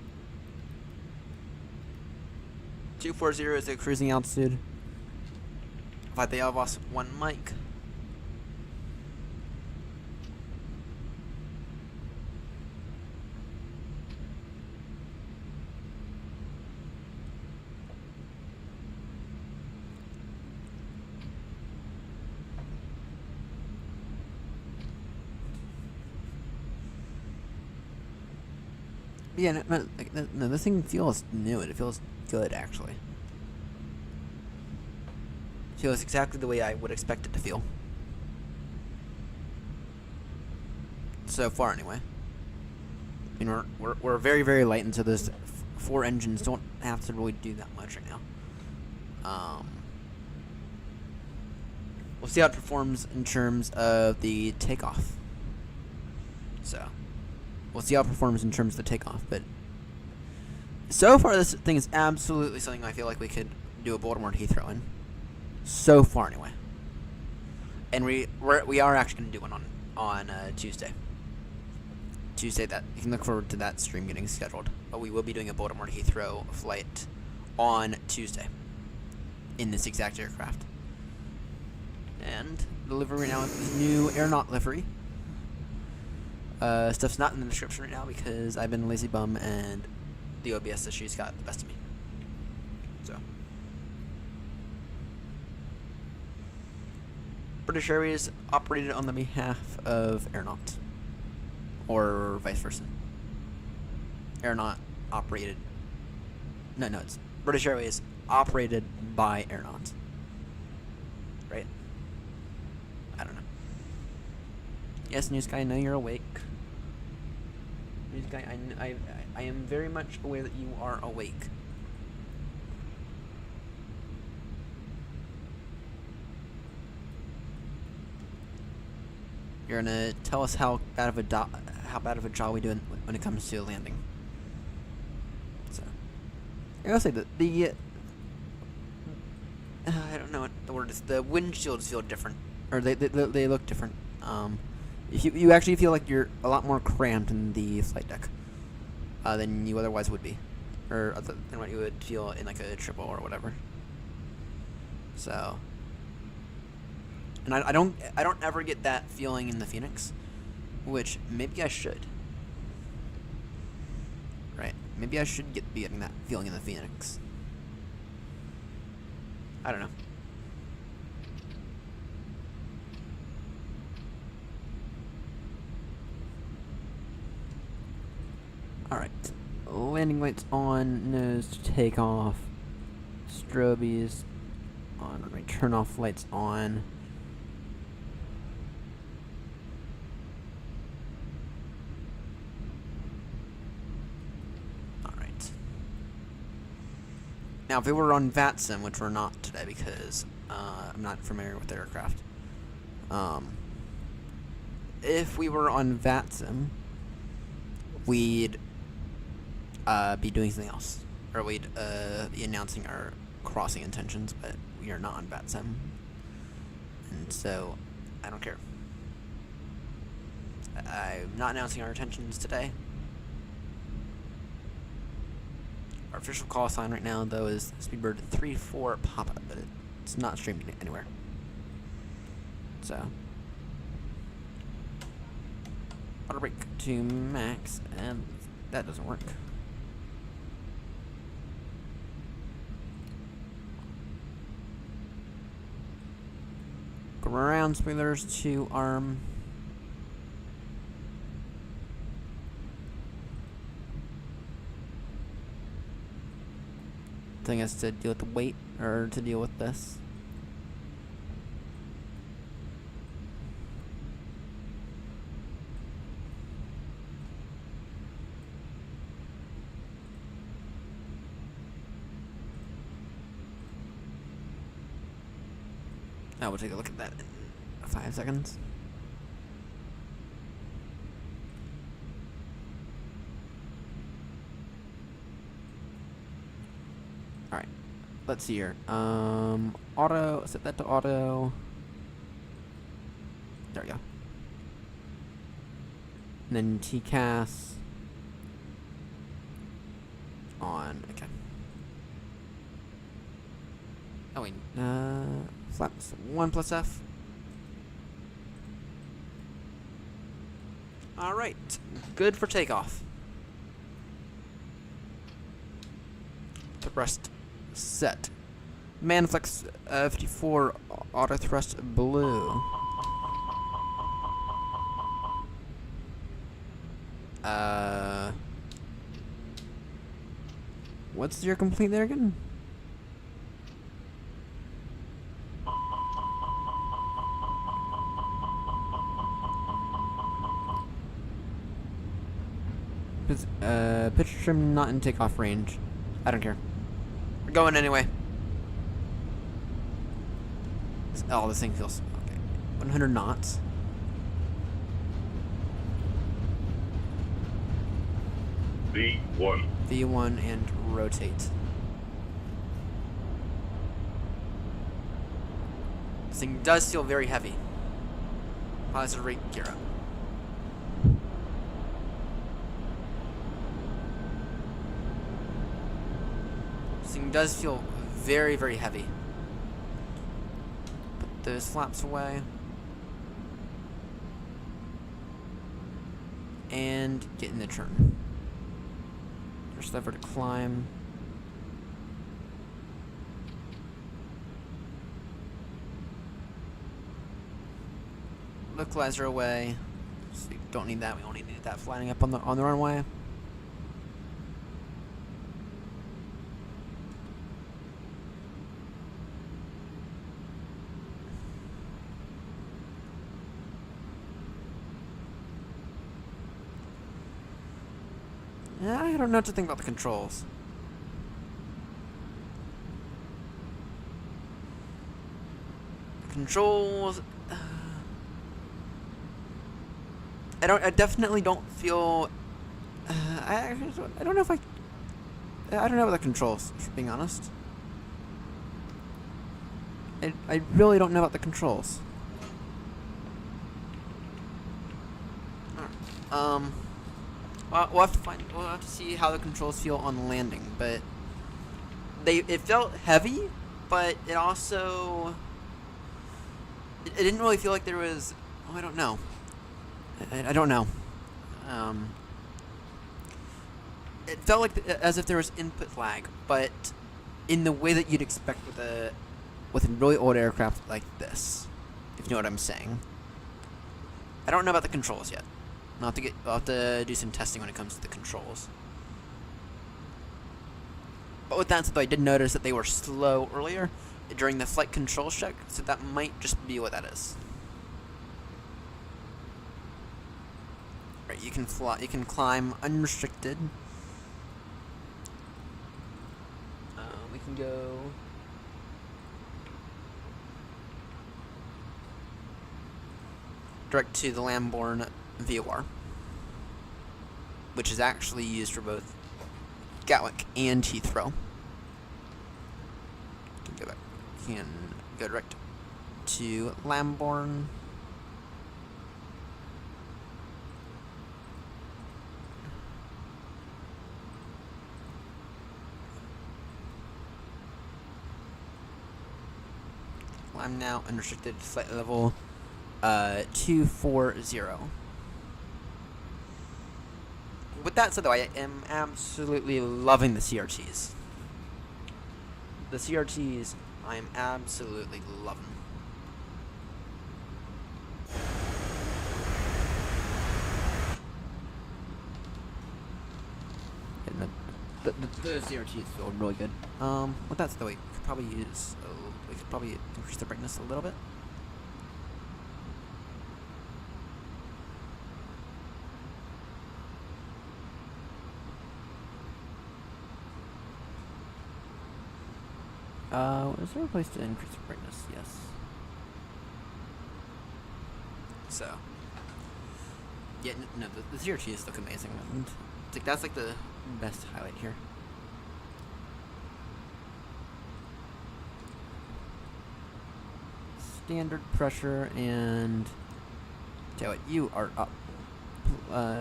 240 is the cruising altitude. But they have lost one mic. Yeah, no, this thing feels new. It feels good, actually. Feels exactly the way I would expect it to feel. So far, anyway. I mean, we're very, very light, and so those 4 engines don't have to really do that much right now. We'll see how it performs in terms of the takeoff. So, we'll see how it performs in terms of the takeoff, but so far this thing is absolutely something I feel like we could do a Baltimore to Heathrow in. So far, anyway. And we are actually going to do one on Tuesday. That you can look forward to that stream getting scheduled. But we will be doing a Baltimore to Heathrow flight on Tuesday in this exact aircraft. And the livery right now is new aeronaut livery. Stuff's not in the description right now because I've been a lazy bum and the OBS issues got the best of me. So. British Airways operated on the behalf of Aeronaut. Or vice versa. Aeronaut operated... No, it's British Airways operated by Aeronaut. Right? I don't know. Yes, News Guy, I know you're awake. News Guy, I am very much aware that you are awake. You're gonna tell us how bad of a job we do when it comes to landing. So, I gotta say that I don't know what the word is. The windshields feel different, or they look different. You actually feel like you're a lot more cramped in the flight deck than you otherwise would be, or than what you would feel in like a triple or whatever. So. And I don't ever get that feeling in the Phoenix, which maybe I should. Right? Maybe I should be getting that feeling in the Phoenix. I don't know. Alright. Landing lights on, nose to take off. Strobies on, right, turn off lights on. Now, if we were on VATSIM, which we're not today because I'm not familiar with the aircraft, if we were on VATSIM, we'd be doing something else, or we'd be announcing our crossing intentions, but we are not on VATSIM, and so I don't care. I'm not announcing our intentions today. Our official call sign right now, though, is Speedbird 3-4 Papa, but it's not streamed anywhere. So auto brake to max, and that doesn't work. Ground spoilers to arm. Thing is to deal with the weight, or to deal with this. Now we'll take a look at that in 5 seconds. Alright, let's see here. Auto, set that to auto. There we go. And then TCAS on, okay. Oh wait, flaps 1 plus F. Alright, good for takeoff. Thrust set. Manflex 54 auto thrust blue. What's your complaint there again? Pitch trim not in takeoff range. I don't care. We're going anyway. Oh, this thing feels okay. 100 knots. V1. V1 and rotate. This thing does feel very heavy. Positive rate gear up. This thing does feel very, very heavy. Put those flaps away. And get in the turn. First lever to climb. Localizer away. So we don't need that. We only need that flying up on the runway. I don't know what to think about the controls. Controls. I definitely don't feel. I don't know if I don't know about the controls, for being honest. I really don't know about the controls. We'll have to see how the controls feel on landing, but it felt heavy, but it also it didn't really feel like there was. Oh, I don't know. I don't know. It felt like as if there was input lag, but in the way that you'd expect with a really old aircraft like this, if you know what I'm saying. I don't know about the controls yet. I'll have to do some testing when it comes to the controls. But with that said, I did notice that they were slow earlier during the flight controls check, so that might just be what that is. Right, you can climb unrestricted. We can go. Direct to the Lamborn VOR, which is actually used for both Gatwick and Heathrow. Can go direct to Lamborn. I'm now unrestricted flight level 240. With that said, though, I am absolutely loving the CRTs. The CRTs, I am absolutely loving. And the CRTs feel really good. With that said, though, we could probably increase the brightness a little bit. Is there a place to increase the brightness? Yes. So, yeah, no, the CRTs look amazing, and it's like that's like the best highlight here. Standard pressure, and tell you what, you are up.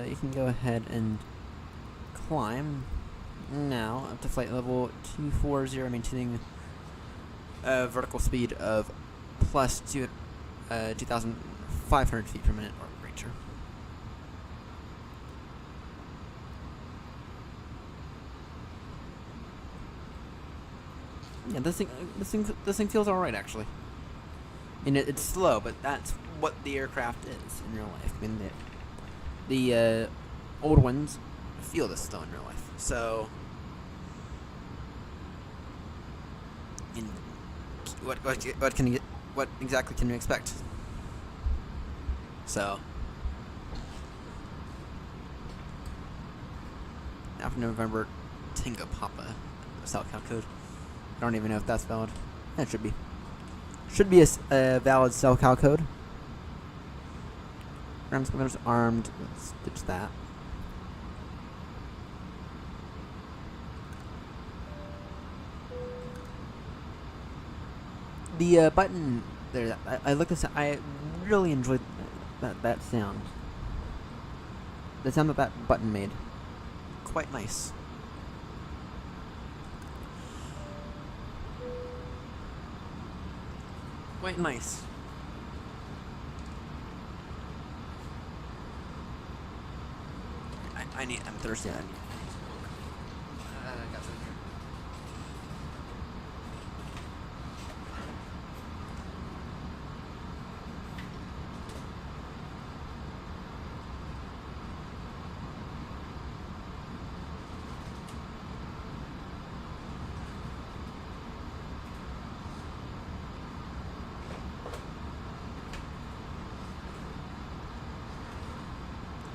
You can go ahead and climb now up to flight level 240, maintaining a vertical speed of plus 2,500 feet per minute or greater. Yeah, this thing feels alright, actually. I mean, it's slow, but that's what the aircraft is in real life. I mean, the old ones feel this slow in real life. So, what exactly can you expect? So, after November, Tango Papa, SoCal code. I don't even know if that's valid. It should be. Should be a valid SoCal code. Ground spoilers armed. Let's ditch that. The button there. I looked this. I really enjoyed that sound. The sound that button made. Quite nice. Quite nice. I'm thirsty. I got some here.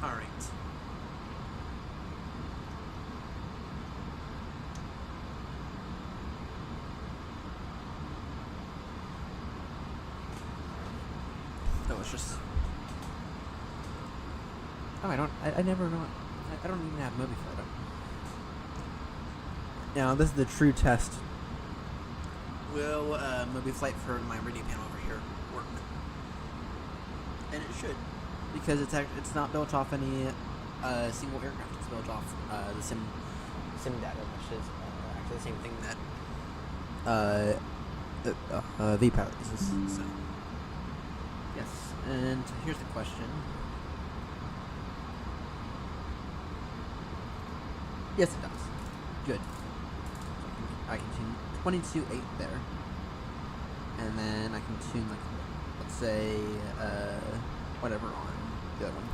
All right. Delicious. Oh, I never know. I don't even have movie photo. Now, this is the true test. Will movie flight for my radio panel over here work? And it should, because it's not built off any single aircraft. It's built off the sim data, which is actually the same thing that V-Pilot uses. So. Yes, and here's the question. Yes, it does. Good. I can tune 22.8 there. And then I can tune, like, let's say, whatever on the other one.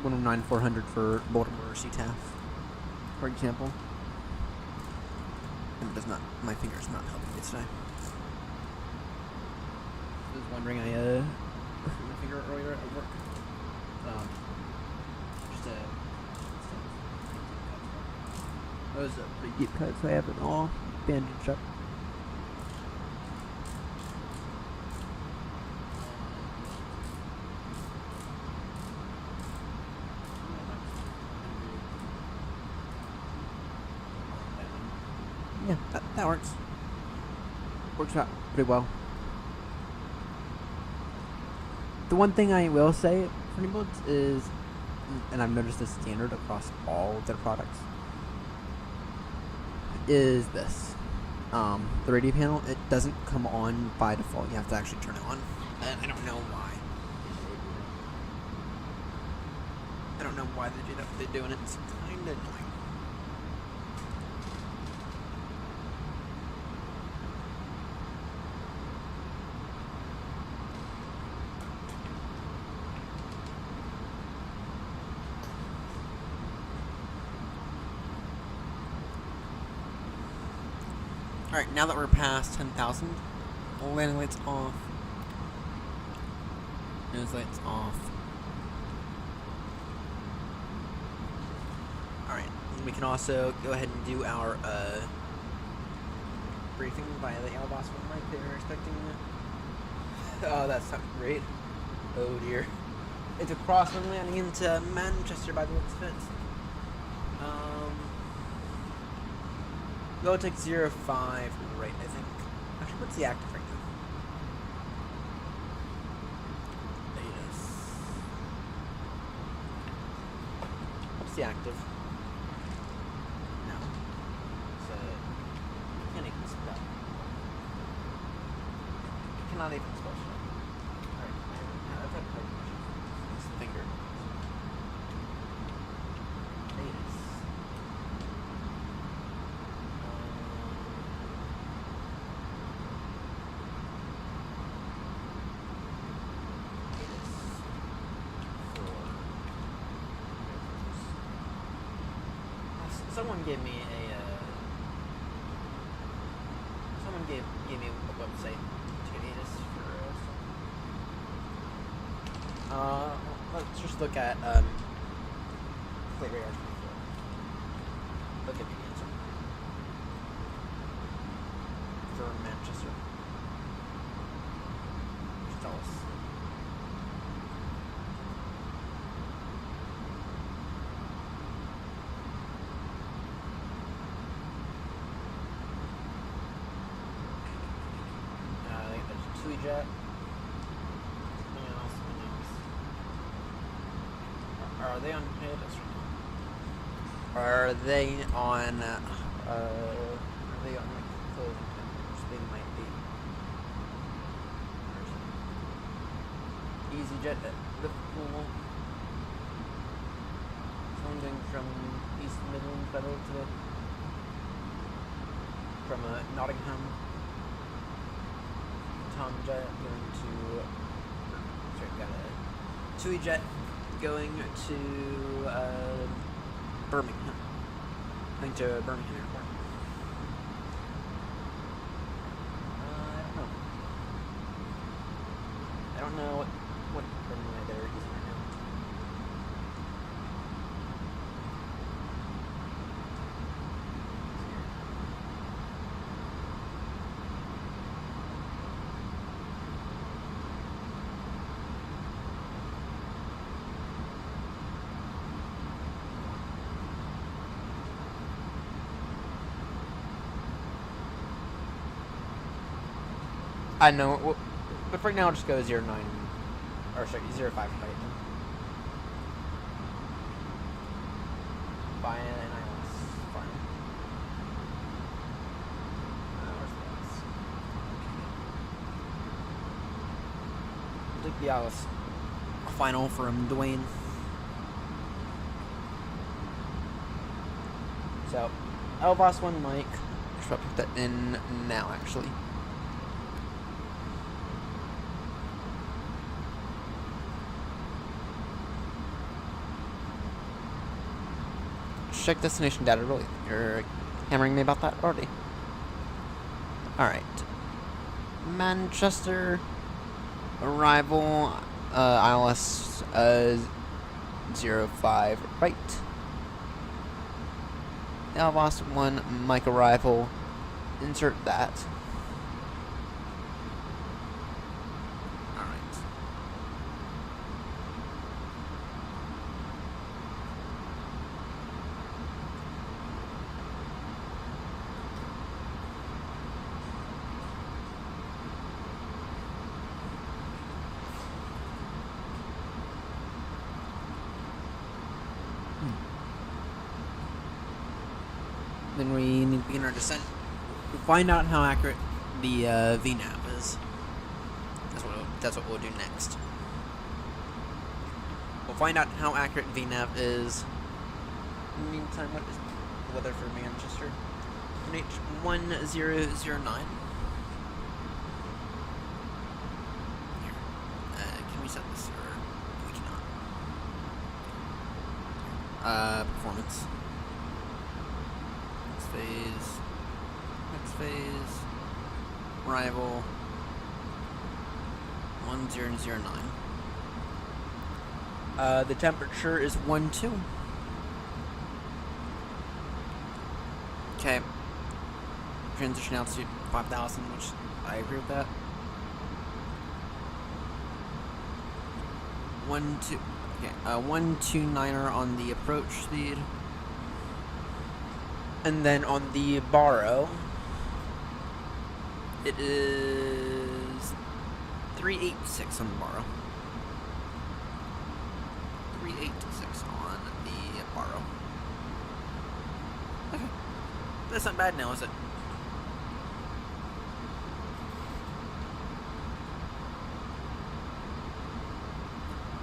109,400 for Baltimore CTAF, for example. And it does not, my finger's not helping me today. I was wondering, I hurt my finger earlier at work. Those are pretty deep cuts, so I have it all bandaged up. Yeah, that works. Works out pretty well. The one thing I will say for inibuilds is, and I've noticed this standard across all of their products, is this. the radio panel, it doesn't come on by default. You have to actually turn it on. And I don't know why. I don't know why they do that, but they're doing it. It's kind of annoying. Alright, now that we're past 10,000, landing lights off. Nose lights off. Alright, we can also go ahead and do our briefing via the Airbus one mic they were expecting. Oh, that's not great. Oh dear. It's a crosswind landing into Manchester by the looks of it. Go take 0.5 right, I think. Actually, what's the active right now? Status. What's the active? No. So, can't even spell. Cannot even spell shit. Alright, I've had quite a It's finger. Status. Someone gave me someone gave me a website to get this for let's just look at Flight Radar 24. Look at the answer for Manchester. Just tell us. Jet. Something else. Are they on hit? Are they on like clothing tenders? They might be. EasyJet at Liverpool. Someone from East Midlands Federal today. From Nottingham. Tom Jet going to. Sorry, got a TUI Jet going to Birmingham. Going to Birmingham Airport. I don't know what runway they're using right now. I know, but for now, I'll just go 09, or sorry, 05 height. Buy an ILS, fine. Where's the ILS? I'll take the ILS final from Dwayne. So, Elvas 1 mic. Should I put that in now, actually? Check destination data, really. You're hammering me about that already. Alright. Manchester arrival, ILS 05 right. Elvas 1 mic arrival. Insert that. Then we need to begin our descent. We'll find out how accurate the VNAV is. That's what we'll do next. We'll find out how accurate VNAV is. In the meantime, what is the weather for Manchester? NH1009. Can we set this or we cannot? Performance. Next phase. Arrival. 1009. The temperature is 12. Okay. Transition altitude 5,000, which I agree with that. 129er on the approach speed. And then on the borrow, it is 386 on the borrow. 386 on the borrow. Okay. That's not bad now, is it?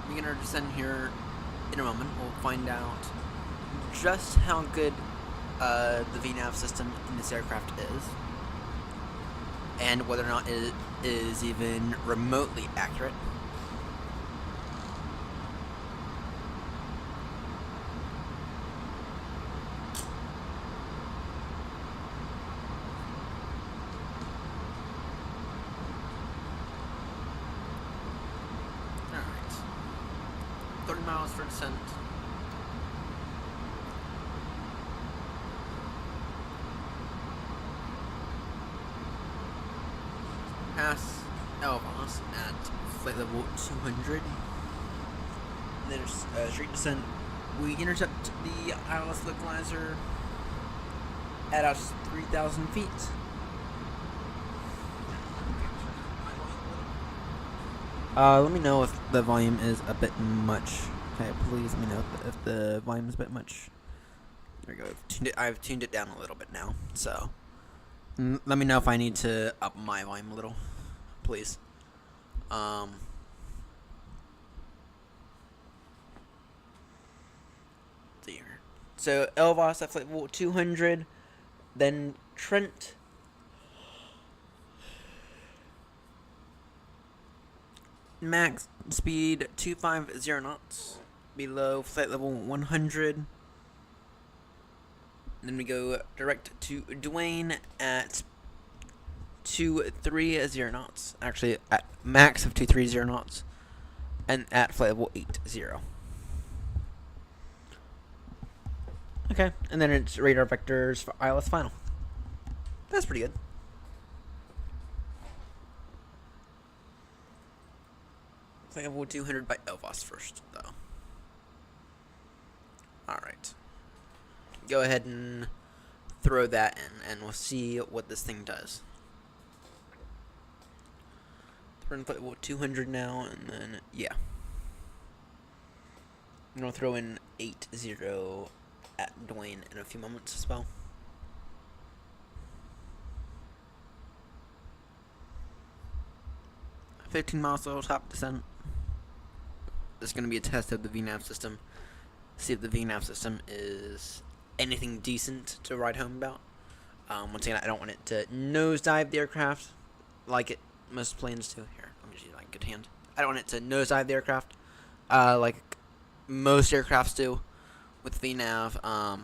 We're gonna descend here in a moment. We'll find out just how good the VNAV system in this aircraft is, and whether or not it is even remotely accurate. Alright. 30 miles for descent. Pass Elvas at flight level 200. And then straight descent. We intercept the ILS localizer at about 3,000 feet. Let me know if the volume is a bit much. Okay, please let me know if the volume is a bit much. There we go. I've tuned it down a little bit now, so let me know if I need to up my volume a little, please. There. So Elvas at flight level 200, then Trent. Max speed 250 knots below flight level 100. Then we go direct to Dwayne at 230 knots. Actually, at max of 230 knots. And at flight level 80. Okay, and then it's radar vectors for ILS final. That's pretty good. Flight level 200 by Elvas first, though. Alright. Go ahead and throw that in, and we'll see what this thing does. We're going to put 200 now, and then, yeah. I'm going to throw in 80 at Dwayne in a few moments as well. $15 miles level top descent. This is going to be a test of the VNAV system. See if the VNAV system is anything decent to ride home about. Once again, I don't want it to nosedive the aircraft like most planes do. Here, let me just use my good hand. I don't want it to nosedive the aircraft like most aircrafts do with VNAV.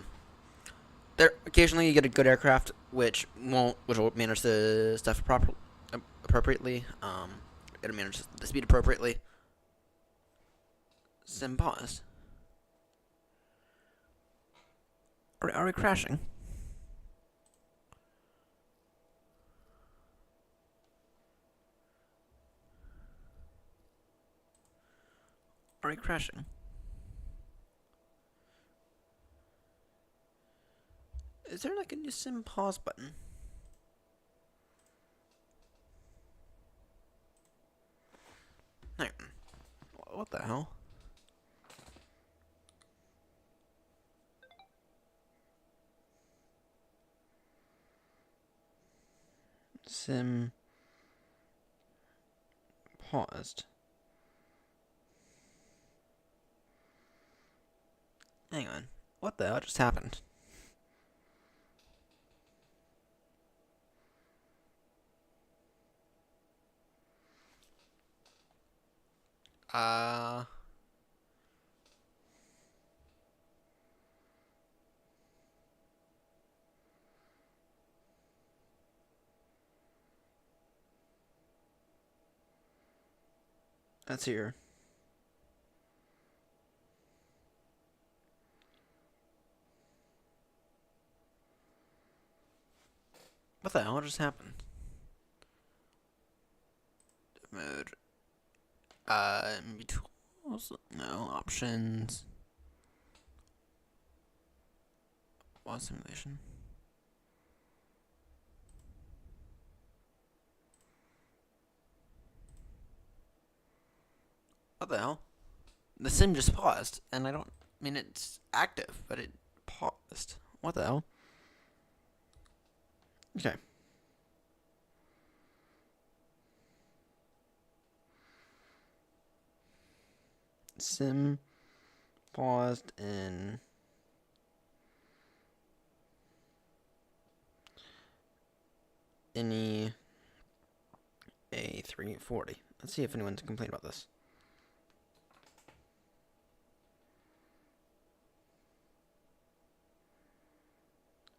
There occasionally you get a good aircraft which will manage the stuff appropriately. It'll manage the speed appropriately. Sim pause. Are we crashing? Are we crashing? Is there like a new sim pause button? No. What the hell? Sim paused. Hang on. What the hell just happened? That's here. What the hell just happened? Mode. Maybe tools? No, options. Wall simulation. What the hell? The sim just paused, and I mean, it's active, but it paused. What the hell? Okay. Sim paused in any A340. Let's see if anyone's complained about this.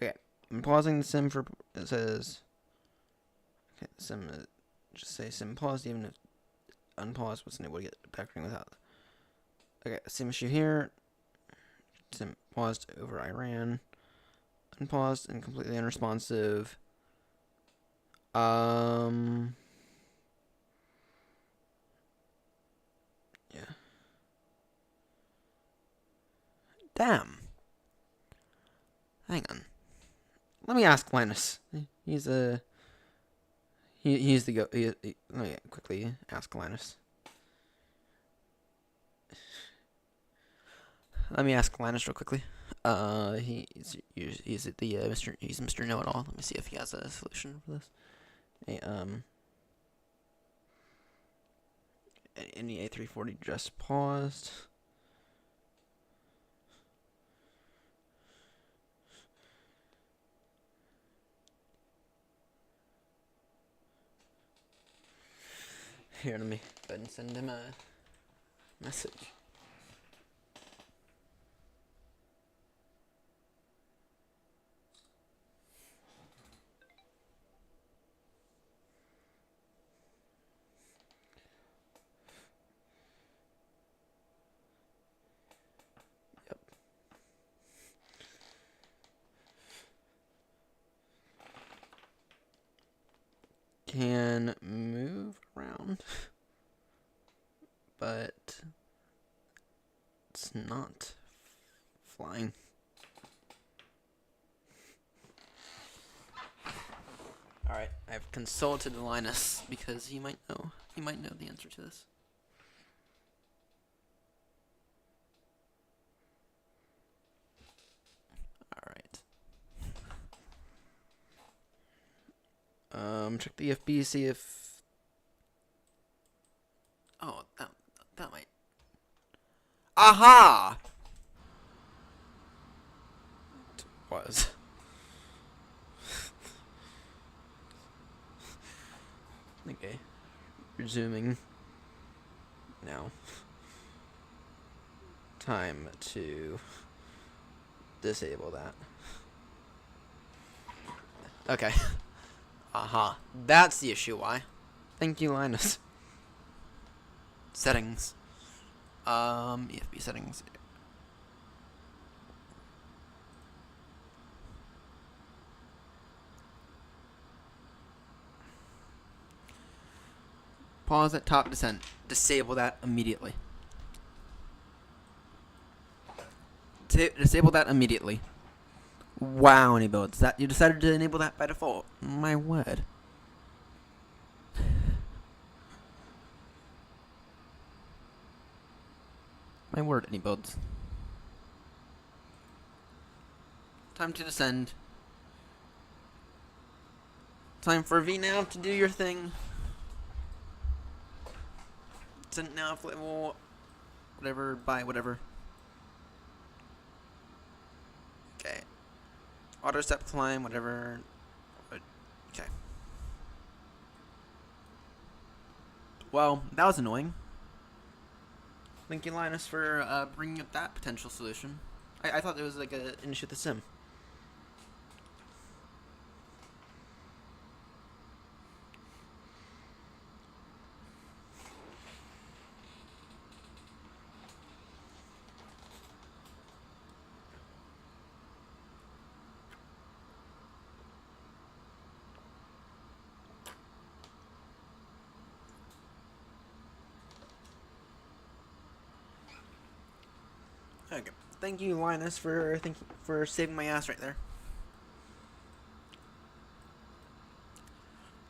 Okay, I'm pausing the sim for, it says, okay, the sim, just say sim paused, even if unpaused was unable to get background without. Okay, sim issue here, sim paused over Iran, unpaused and completely unresponsive. Yeah. Damn. Hang on. Let me ask Linus. He's he's the go. Let me quickly ask Linus. Let me ask Linus real quickly. He's the Mr. Know-it-all. Let me see if he has a solution for this. Hey, any A340 just paused. Here, let me go ahead and send him a message. Yep. Can move around, but it's not flying. Alright, I've consulted Linus because he might know the answer to this. Alright. Check the FB, see if... Oh, that might... Aha! It was. Okay. Resuming. Now. Time to disable that. Okay. Aha. That's the issue, why? Thank you, Linus. Settings. EFB settings. Pause at top descent. Disable that immediately. Disable that immediately. Wow, inibuilds. That you decided to enable that by default. My word. My word, inibuilds. Time to descend. Time for VNav to do your thing. Send nav level, whatever, by whatever. Okay. Auto step climb, whatever. Okay. Well, that was annoying. Thank you, Linus, for bringing up that potential solution. I thought it was like an issue with the sim. Okay. Thank you, Linus, for saving my ass right there.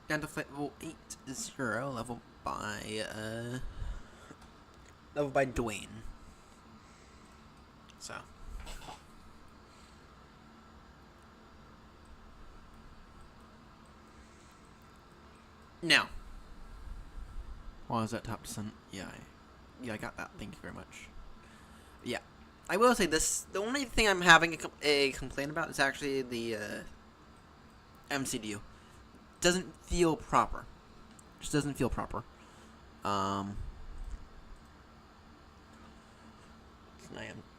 Down to flight level 80, level by Dwayne. So. Now. Well, is that top descent? Yeah, I got that. Thank you very much. Yeah. I will say this, the only thing I'm having a complaint about is actually the MCDU. Doesn't feel proper. Just doesn't feel proper. Let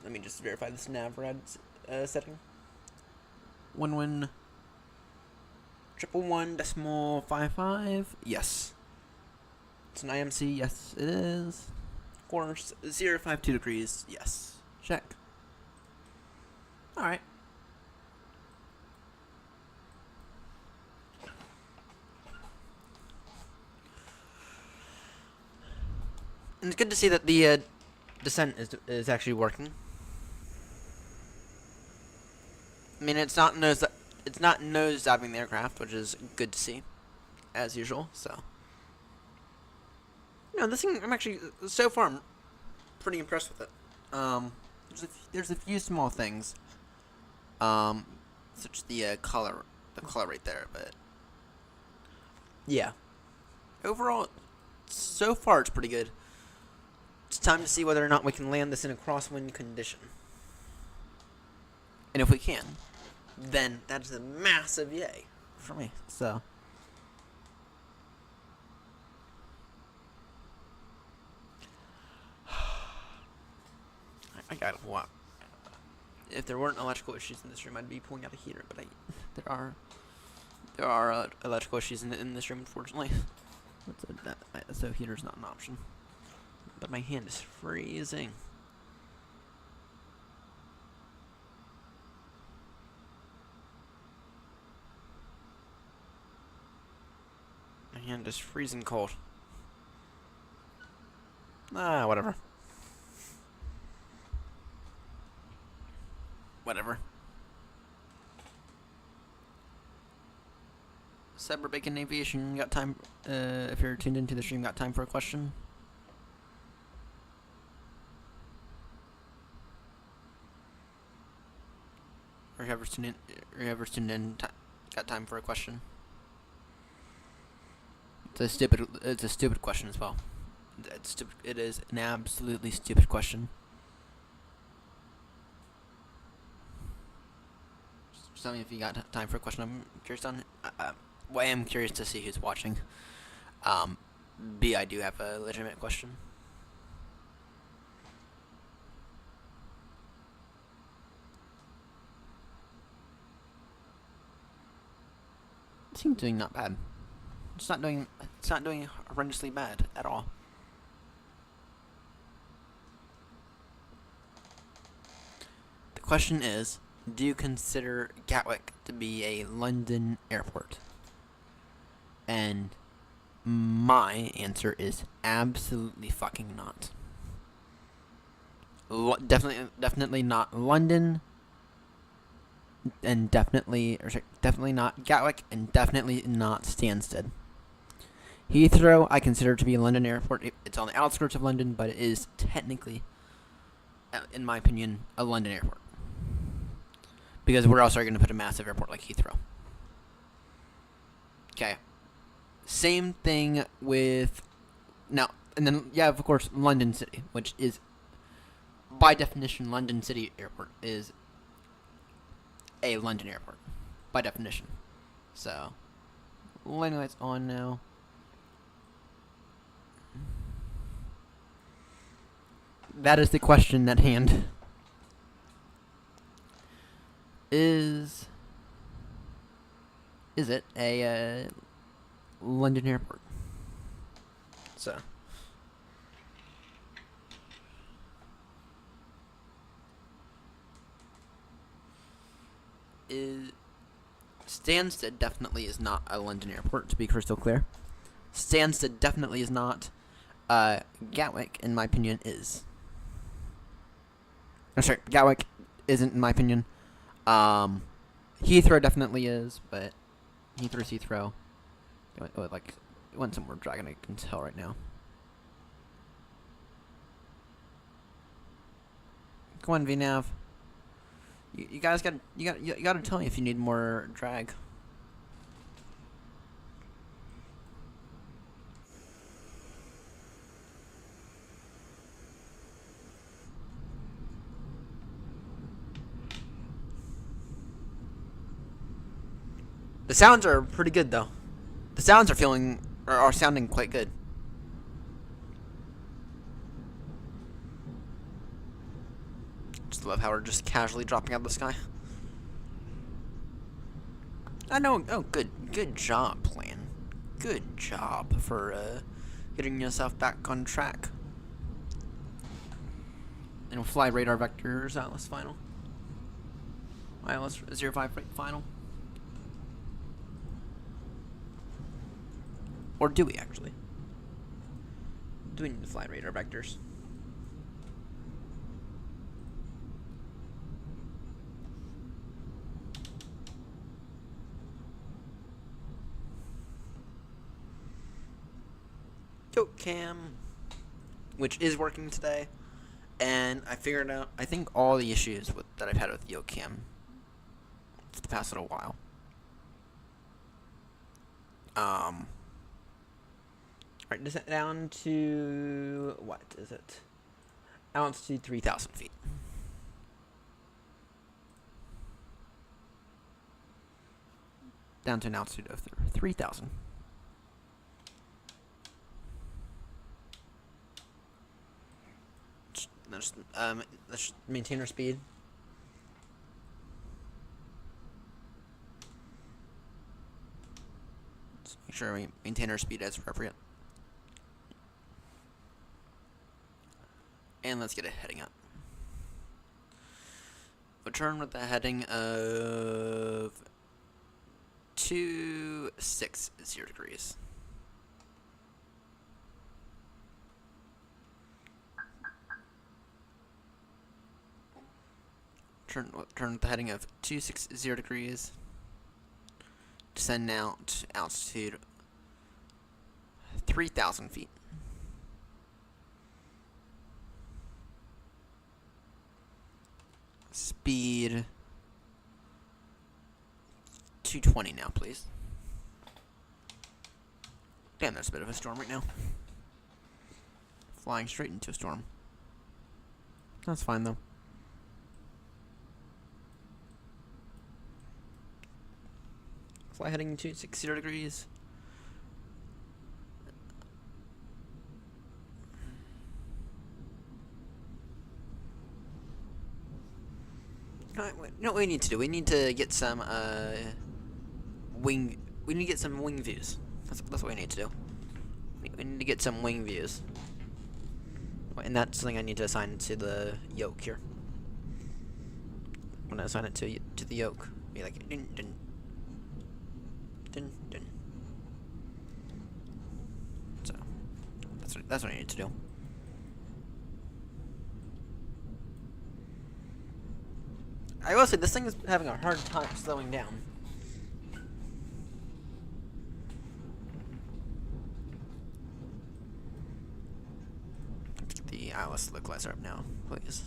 me just verify this NavRad setting. 11111.55. Yes. It's an IMC. Yes, it is. Course 052 degrees. Yes. Check. Alright. And it's good to see that the descent is actually working. I mean, it's not nose diving the aircraft, which is good to see, as usual. So, this thing I'm actually so far I'm pretty impressed with it. There's a few small things, such as the color right there, but yeah, overall, so far it's pretty good. It's time to see whether or not we can land this in a crosswind condition, and if we can, then that's a massive yay for me. So. I got a lot. If there weren't electrical issues in this room, I'd be pulling out a heater. But there are electrical issues in this room, unfortunately. So heater's not an option. But my hand is freezing. My hand is freezing cold. Whatever. Whatever. Cyber Bacon Aviation, got time? If you're tuned into the stream, got time for a question? Or whoever's tuned in, got time for a question? It's a stupid question as well. It's stupid. It is an absolutely stupid question. Tell me if you got time for a question. I'm curious on. I am curious to see who's watching. B, I do have a legitimate question. Seems doing not bad. It's not doing horrendously bad at all. The question is, do you consider Gatwick to be a London airport? And my answer is absolutely fucking not. Definitely not London, and definitely not Gatwick, and definitely not Stansted. Heathrow, I consider to be a London airport. It's on the outskirts of London, but it is technically, in my opinion, a London airport. Because where else are you going to put a massive airport like Heathrow? Okay. Same thing with now, and then yeah, of course, London City, which is by definition, London City Airport is a London airport by definition. So, landing lights on now. That is the question at hand. Is it a London airport? So. Stansted definitely is not a London airport, to be crystal clear. Stansted definitely is not. Gatwick, in my opinion, is. I'm sorry, Gatwick isn't, in my opinion. Heathrow definitely is, but Heathrow. It went somewhere dragging, I can tell right now. Come on, VNav. You guys gotta tell me if you need more drag. The sounds are pretty good though. The sounds are sounding quite good. Just love how we're just casually dropping out of the sky. I know. Oh, good job, plan. Good job for getting yourself back on track. And we'll fly radar vectors. Atlas final. Atlas 05 final. Or do we actually? Do we need to fly radar vectors? Yoke cam, which is working today, and I figured out, I think, all the issues that I've had with yoke cam for the past little while. Alright, is it down to, what is it? Altitude 3,000 feet. Down to an altitude of 3,000. Let's just maintain our speed. Let's make sure we maintain our speed as appropriate. And let's get a heading up. Return with a heading of 260 degrees. Turn with the heading of 260 degrees. Descend now to altitude 3,000 feet. Speed 220 now, please. Damn, that's a bit of a storm right now. Flying straight into a storm. That's fine though. Fly heading to 60 degrees. You know what we need to do? We need to get some wing. We need to get some wing views. That's what we need to do. We need to get some wing views, and that's something I need to assign to the yoke here. When I assign it to the yoke, be like dun dun dun dun. So that's what I need to do. I will say, this thing is having a hard time slowing down. Let's get the ILS localizer up now, please.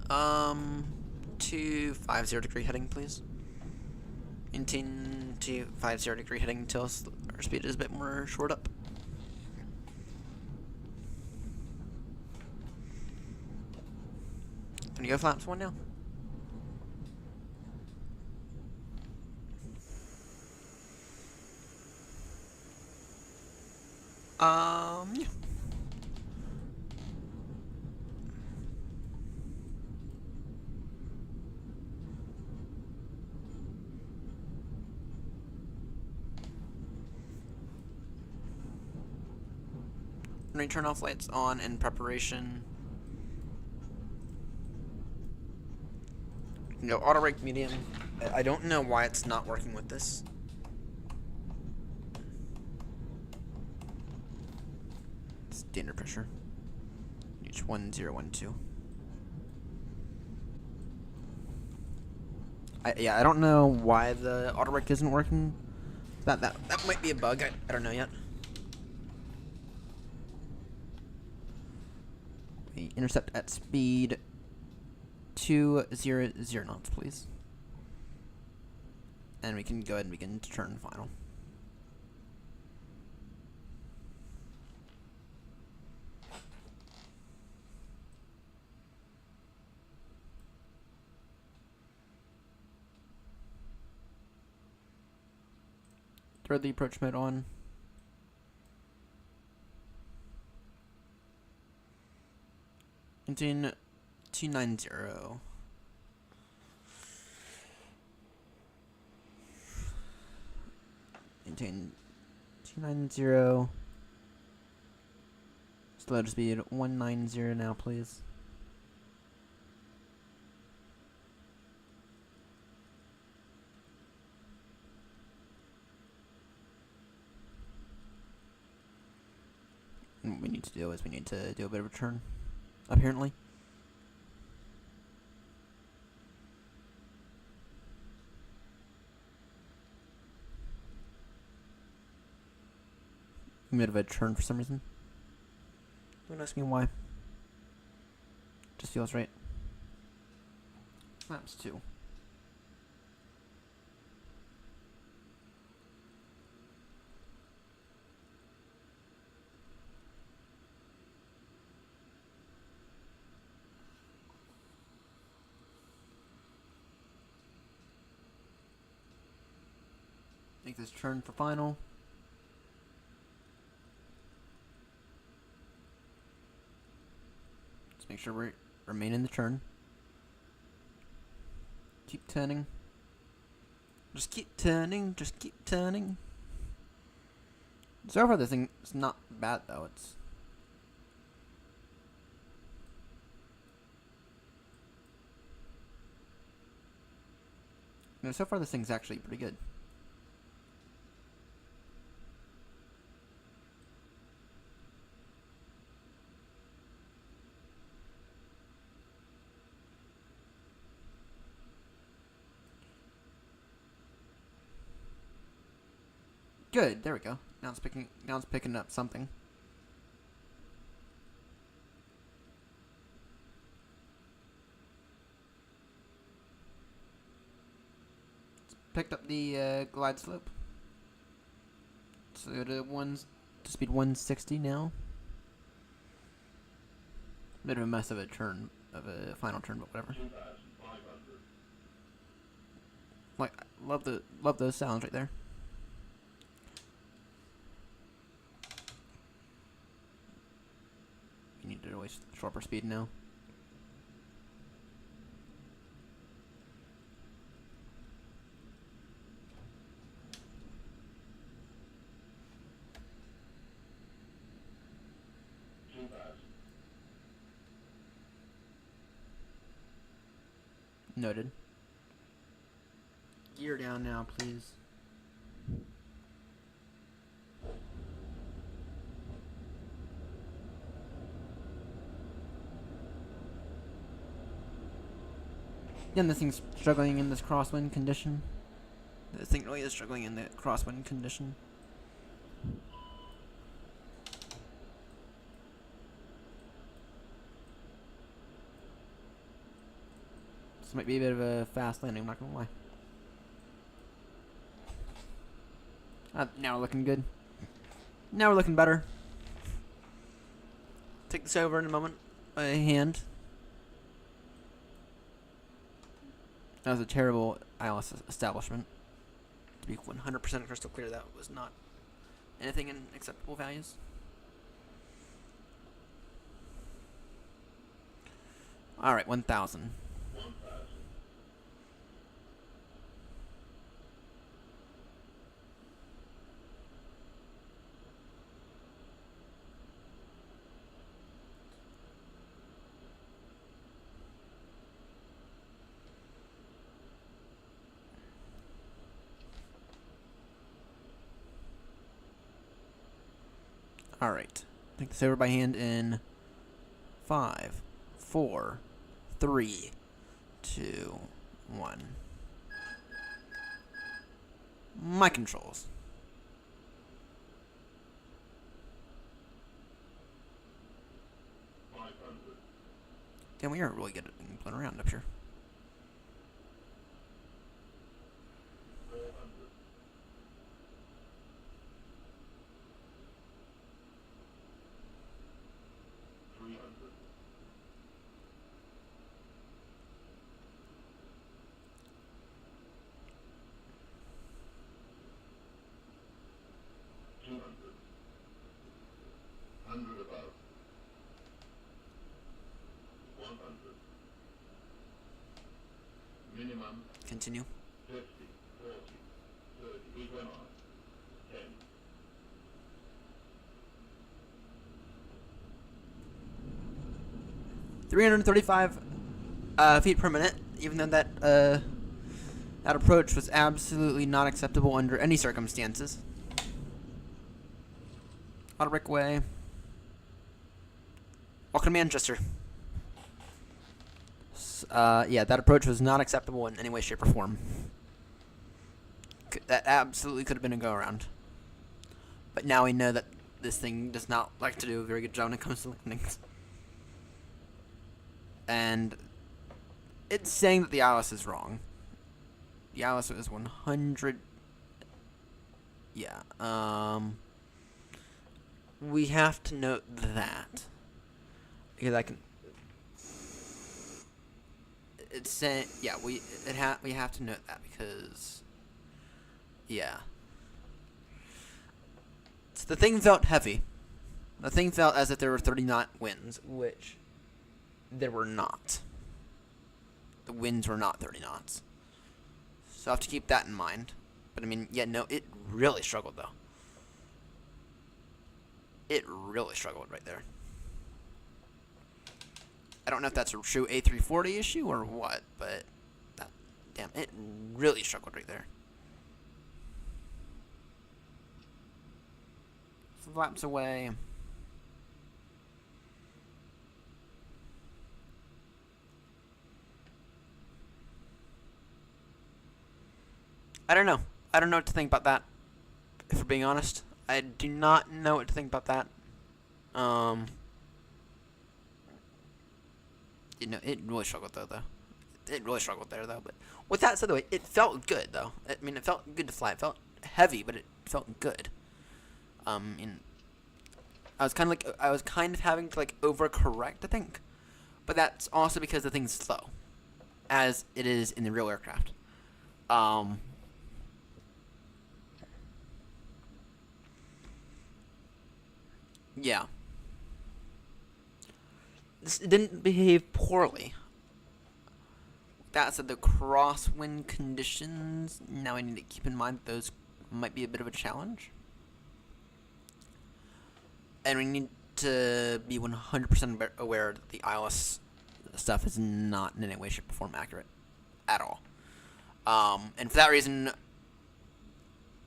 250 degree heading, please. Maintain to 50° heading until our speed is a bit more short up. Can you go flaps 1 now? Yeah. Let me turn off lights on in preparation. No, auto brake medium. I don't know why it's not working with this. Standard pressure. H1012. Yeah, I don't know why the auto brake isn't working. That might be a bug. I don't know yet. We intercept at speed 200 knots, please. And we can go ahead and begin to turn final. Throw the approach mode on. Maintain 290. Maintain 290. Slow to speed 190 now, please. And what we need to do is we need to do a bit of a turn, apparently. A bit of a turn for some reason. Don't ask me why. Just feels right. Flaps 2. Make this turn for final. Let's make sure we remain in the turn. Keep turning. Just keep turning. Just keep turning. So far, this thing is not bad though. So far, this thing's actually pretty good. Good. There we go. Now it's picking up something. It's picked up the glide slope. So to speed 160 now. Bit of a mess of a turn, of a final turn, but whatever. Like, love those sounds right there. We need to always sharper speed now. Noted. Gear down now, please. Again, this thing's struggling in this crosswind condition. This thing really is struggling in the crosswind condition. This might be a bit of a fast landing, I'm not gonna lie. Now we're looking good. Now we're looking better. Take this over in a moment by hand. That was a terrible ILS establishment. To be 100% crystal clear, that was not anything in acceptable values. Alright, 1,000. Alright. Take this over by hand in 5, 4, 3, 2, 1. My controls. Damn, we aren't really good at being blown around up here. Minimum Continue. 50, 40, 30, keep going on. 10. 335 feet per minute, even though that that approach was absolutely not acceptable under any circumstances. Auto break away. Welcome to Manchester. Yeah, that approach was not acceptable in any way, shape, or form. That absolutely could have been a go-around. But now we know that this thing does not like to do a very good job when it comes to landings. And it's saying that the ILS is wrong. The ILS is 100. Yeah. We have to note that because I can. It's saying, yeah, we have to note that because, yeah. So the thing felt heavy. The thing felt as if there were 30 knot winds, which there were not. The winds were not 30 knots. So I have to keep that in mind. But I mean, yeah, no, it really struggled though. It really struggled right there. I don't know if that's a true A340 issue or what, but that, damn, it really struggled right there. Flaps away. I don't know. I don't know what to think about that. If we're being honest, I do not know what to think about that. You know, it really struggled though. It really struggled there though. But with that said, though, it felt good though. I mean, it felt good to fly. It felt heavy, but it felt good. And I was kind of having to like overcorrect, I think, but that's also because the thing's slow, as it is in the real aircraft. Yeah. This didn't behave poorly. That said, the crosswind conditions, now I need to keep in mind that those might be a bit of a challenge. And we need to be 100% aware that the ILS stuff is not in any way, shape, or form accurate at all. And for that reason,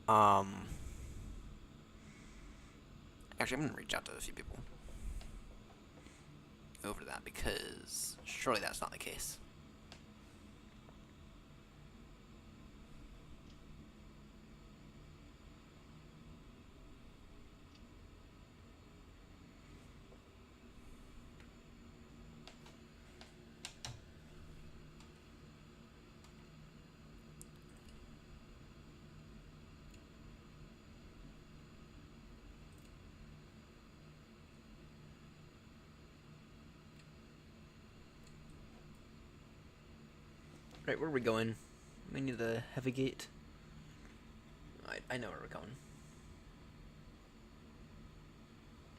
actually, I'm going to reach out to a few people over that because surely that's not the case. Right, where are we going? We need the heavy gate. I know where we're going.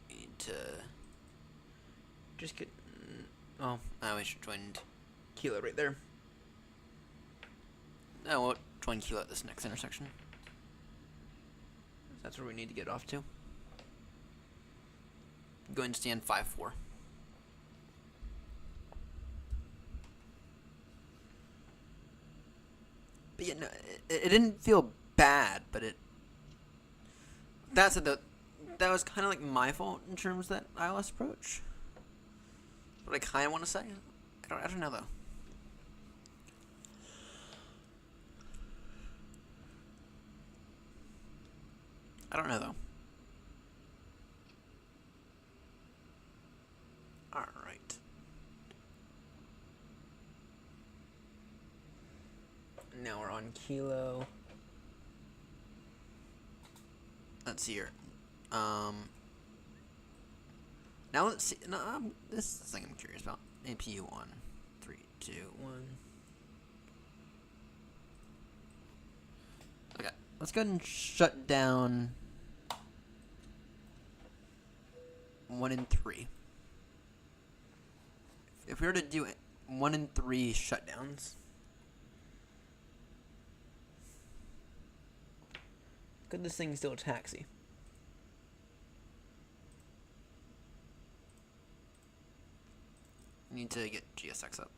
Need to just get. Oh, I should join Kilo right there. No, we'll join Kilo at this next intersection. That's where we need to get off to. I'm going to stand 5-4. But yeah, no, it didn't feel bad, but it. That said, that was kind of like my fault in terms of that ILS approach. What I kind of want to say, I don't know though. I don't know though. All right. Now we're on Kilo. Let's see here. Now let's see. No, this is the thing I'm curious about. APU 1, 3, 2, 1. Okay, let's go ahead and shut down 1 and 3. If we were to do 1 and 3 shutdowns, could this thing still taxi? Need to get GSX up.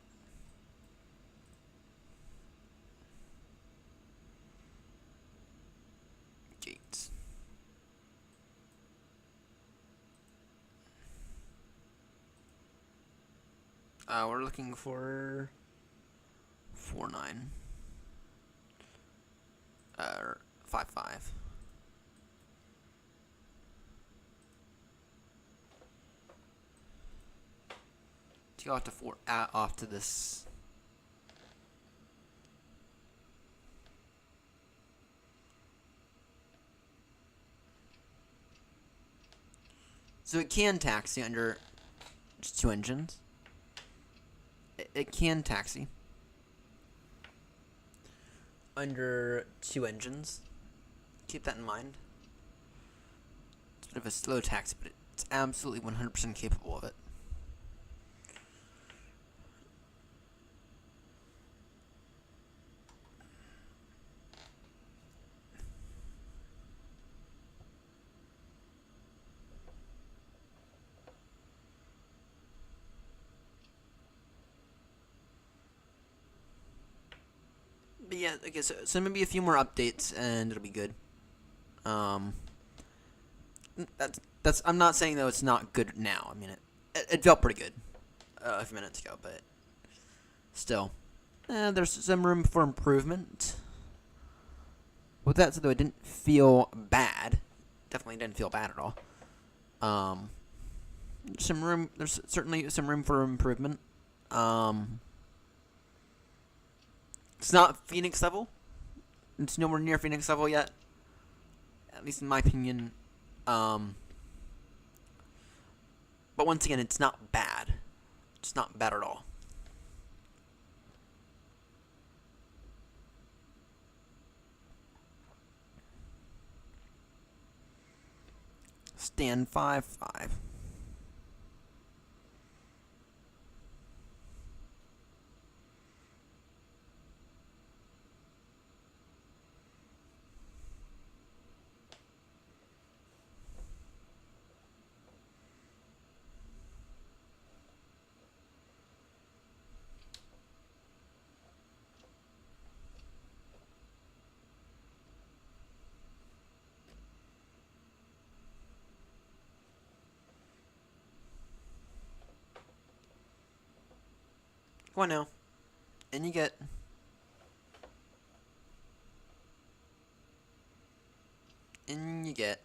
Gates. We're looking for 4.9. 5.5. To go off to off to this. So it can taxi under just 2 engines. It can taxi under 2 engines. Keep that in mind. It's a bit of a slow taxi, but it's absolutely 100% capable of it. But yeah, okay, so maybe a few more updates and it'll be good. That's I'm not saying though it's not good now. I mean it felt pretty good a few minutes ago, but still, there's some room for improvement. With that said, though, it didn't feel bad. Definitely didn't feel bad at all. There's certainly some room for improvement. It's not Phoenix level. It's nowhere near Phoenix level yet. At least in my opinion. But once again, it's not bad. It's not bad at all. Stand 5-5. Come on now. And you get. And you get.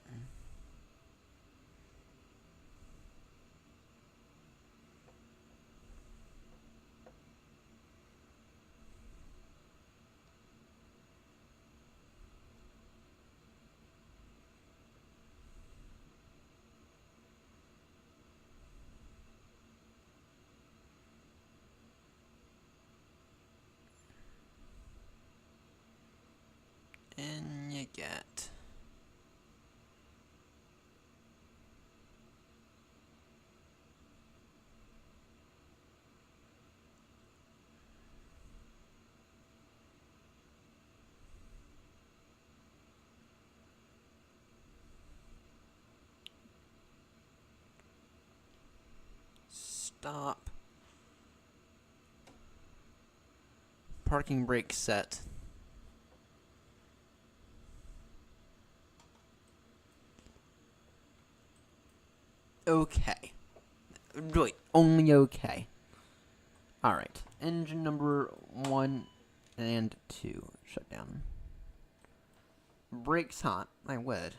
stop. Parking brake set. Okay. Really, only okay. Alright. Engine number 1 and 2. Shut down. Brakes hot. I would.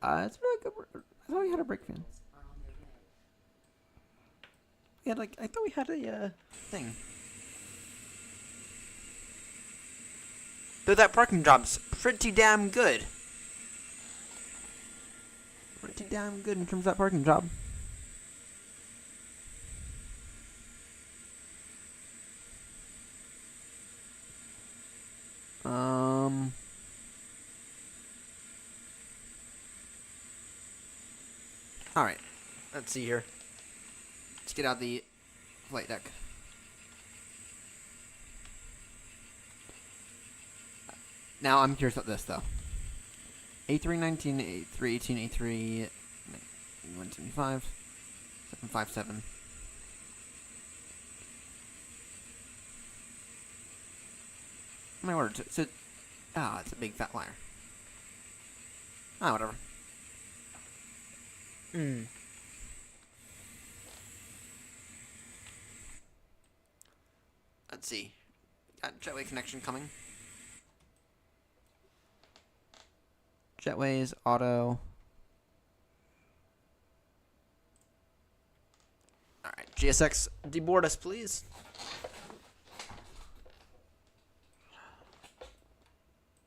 It's really good. I thought we had a brake fan. Are on their way. We had I thought we had a thing. Though that parking job's pretty damn good. Pretty damn good in terms of that parking job. Alright. Let's see here. Let's get out the flight deck. Now I'm curious about this though. A319, A318, A3 175, 757. My word, so it's a big fat liar. Whatever. Let's see. Got jetway connection coming. Jetways, auto. Alright, GSX, deboard us, please.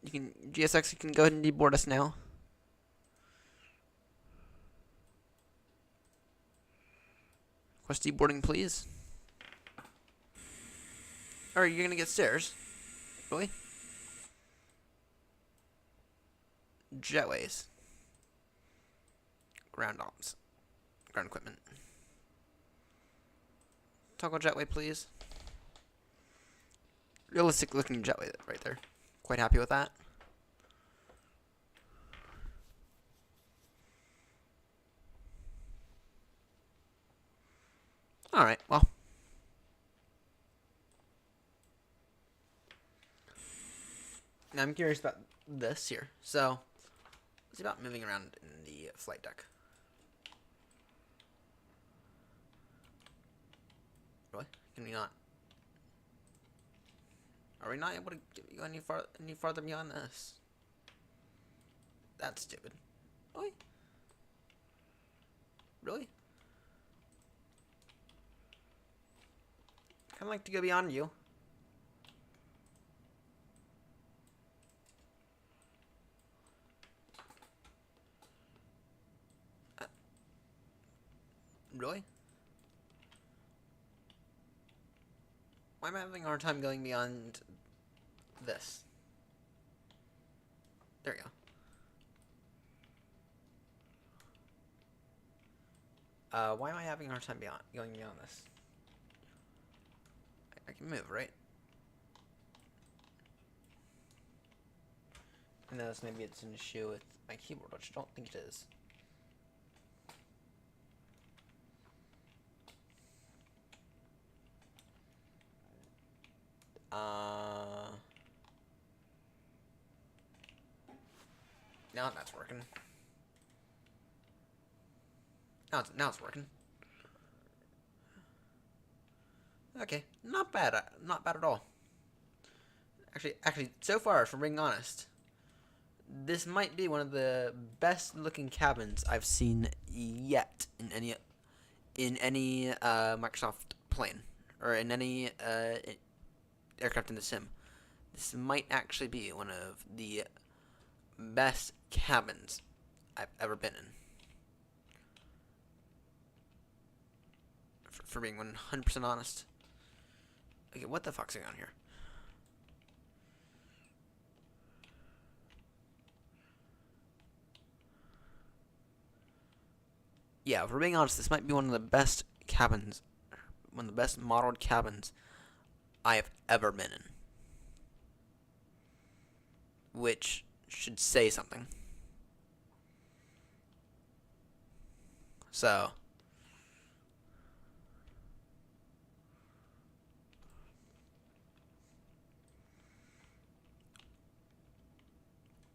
GSX, you can go ahead and deboard us now. Request deboarding, please. Or you're gonna get stairs. Really? Jetways. Ground ops. Ground equipment. Toggle jetway, please. Realistic looking jetway right there. Quite happy with that. Alright, well. Now I'm curious about this here. So, it's about moving around in the flight deck. Really? Can we not? Are we not able to go any farther beyond this? That's stupid. Really? Really? I'd like to go beyond you. Really? Why am I having a hard time going beyond this? There we go. Why am I having a hard time going beyond this? I can move, right? Unless maybe it's an issue with my keyboard, which I don't think it is. Now that's working. Now it's working. Okay, not bad at all. Actually, so far, if I'm being honest, this might be one of the best looking cabins I've seen yet in any Microsoft plane or in any aircraft in the sim. This might actually be one of the best cabins I've ever been in. For being 100% honest. Okay, what the fuck's going on here? Yeah, if we're being honest, this might be one of the best cabins, one of the best modeled cabins I have ever been in. Which should say something. So,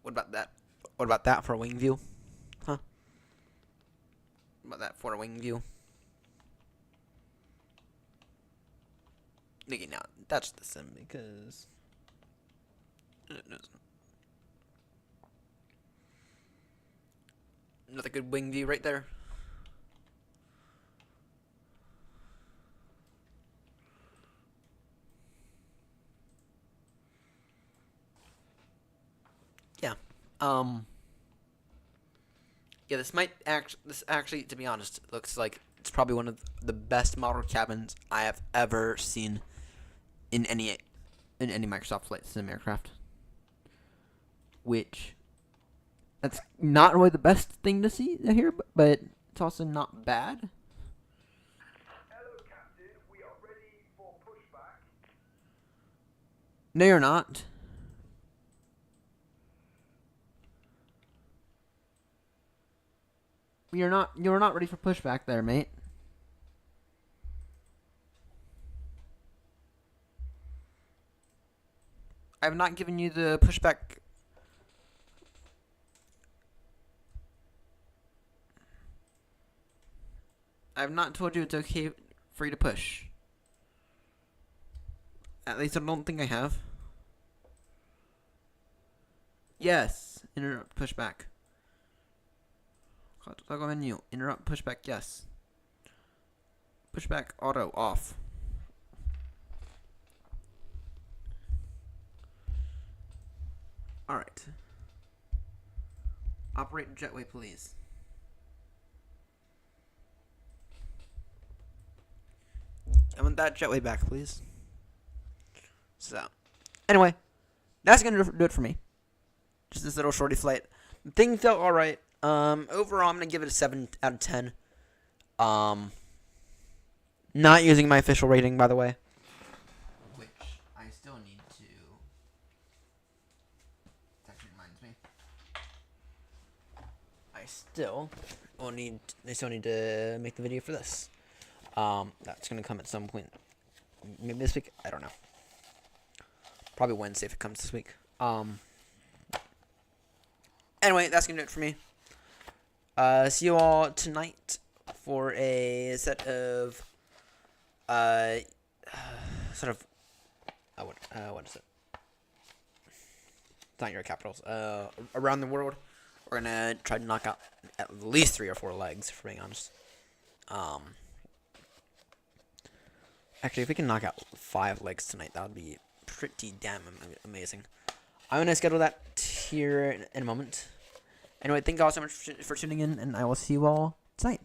What about that? What about that for a wing view? Huh? What about that for a wing view? Okay, now that's the sim because another good wing view right there. Yeah. Yeah, this actually, to be honest, looks like it's probably one of the best model cabins I have ever seen in any Microsoft Flight Sim aircraft. Which, that's not really the best thing to see here, but it's also not bad. Hello, Captain. We are ready for pushback. No, you're not. You're not ready for pushback there, mate. I have not given you the pushback. I have not told you it's okay for you to push. At least I don't think I have. Yes. Interrupt pushback. Toggle menu. Interrupt pushback. Yes. Pushback auto off. Alright. Operate jetway, please. I want that jetway back, please. So, anyway, that's gonna do it for me. Just this little shorty flight. The thing felt alright. Overall, I'm gonna give it a 7 out of 10. Not using my official rating, by the way. Which I still need to. That actually reminds me. I still need to make the video for this. That's gonna come at some point. Maybe this week. I don't know. Probably Wednesday if it comes this week. Anyway, that's gonna do it for me. See you all tonight for a set of sort of what is it? It's not your capitals. Around the world. We're gonna try to knock out at least 3 or 4 legs, for being honest. Actually, if we can knock out 5 legs tonight, that would be pretty damn amazing. I'm gonna schedule that here in a moment. Anyway, thank you all so much for tuning in, and I will see you all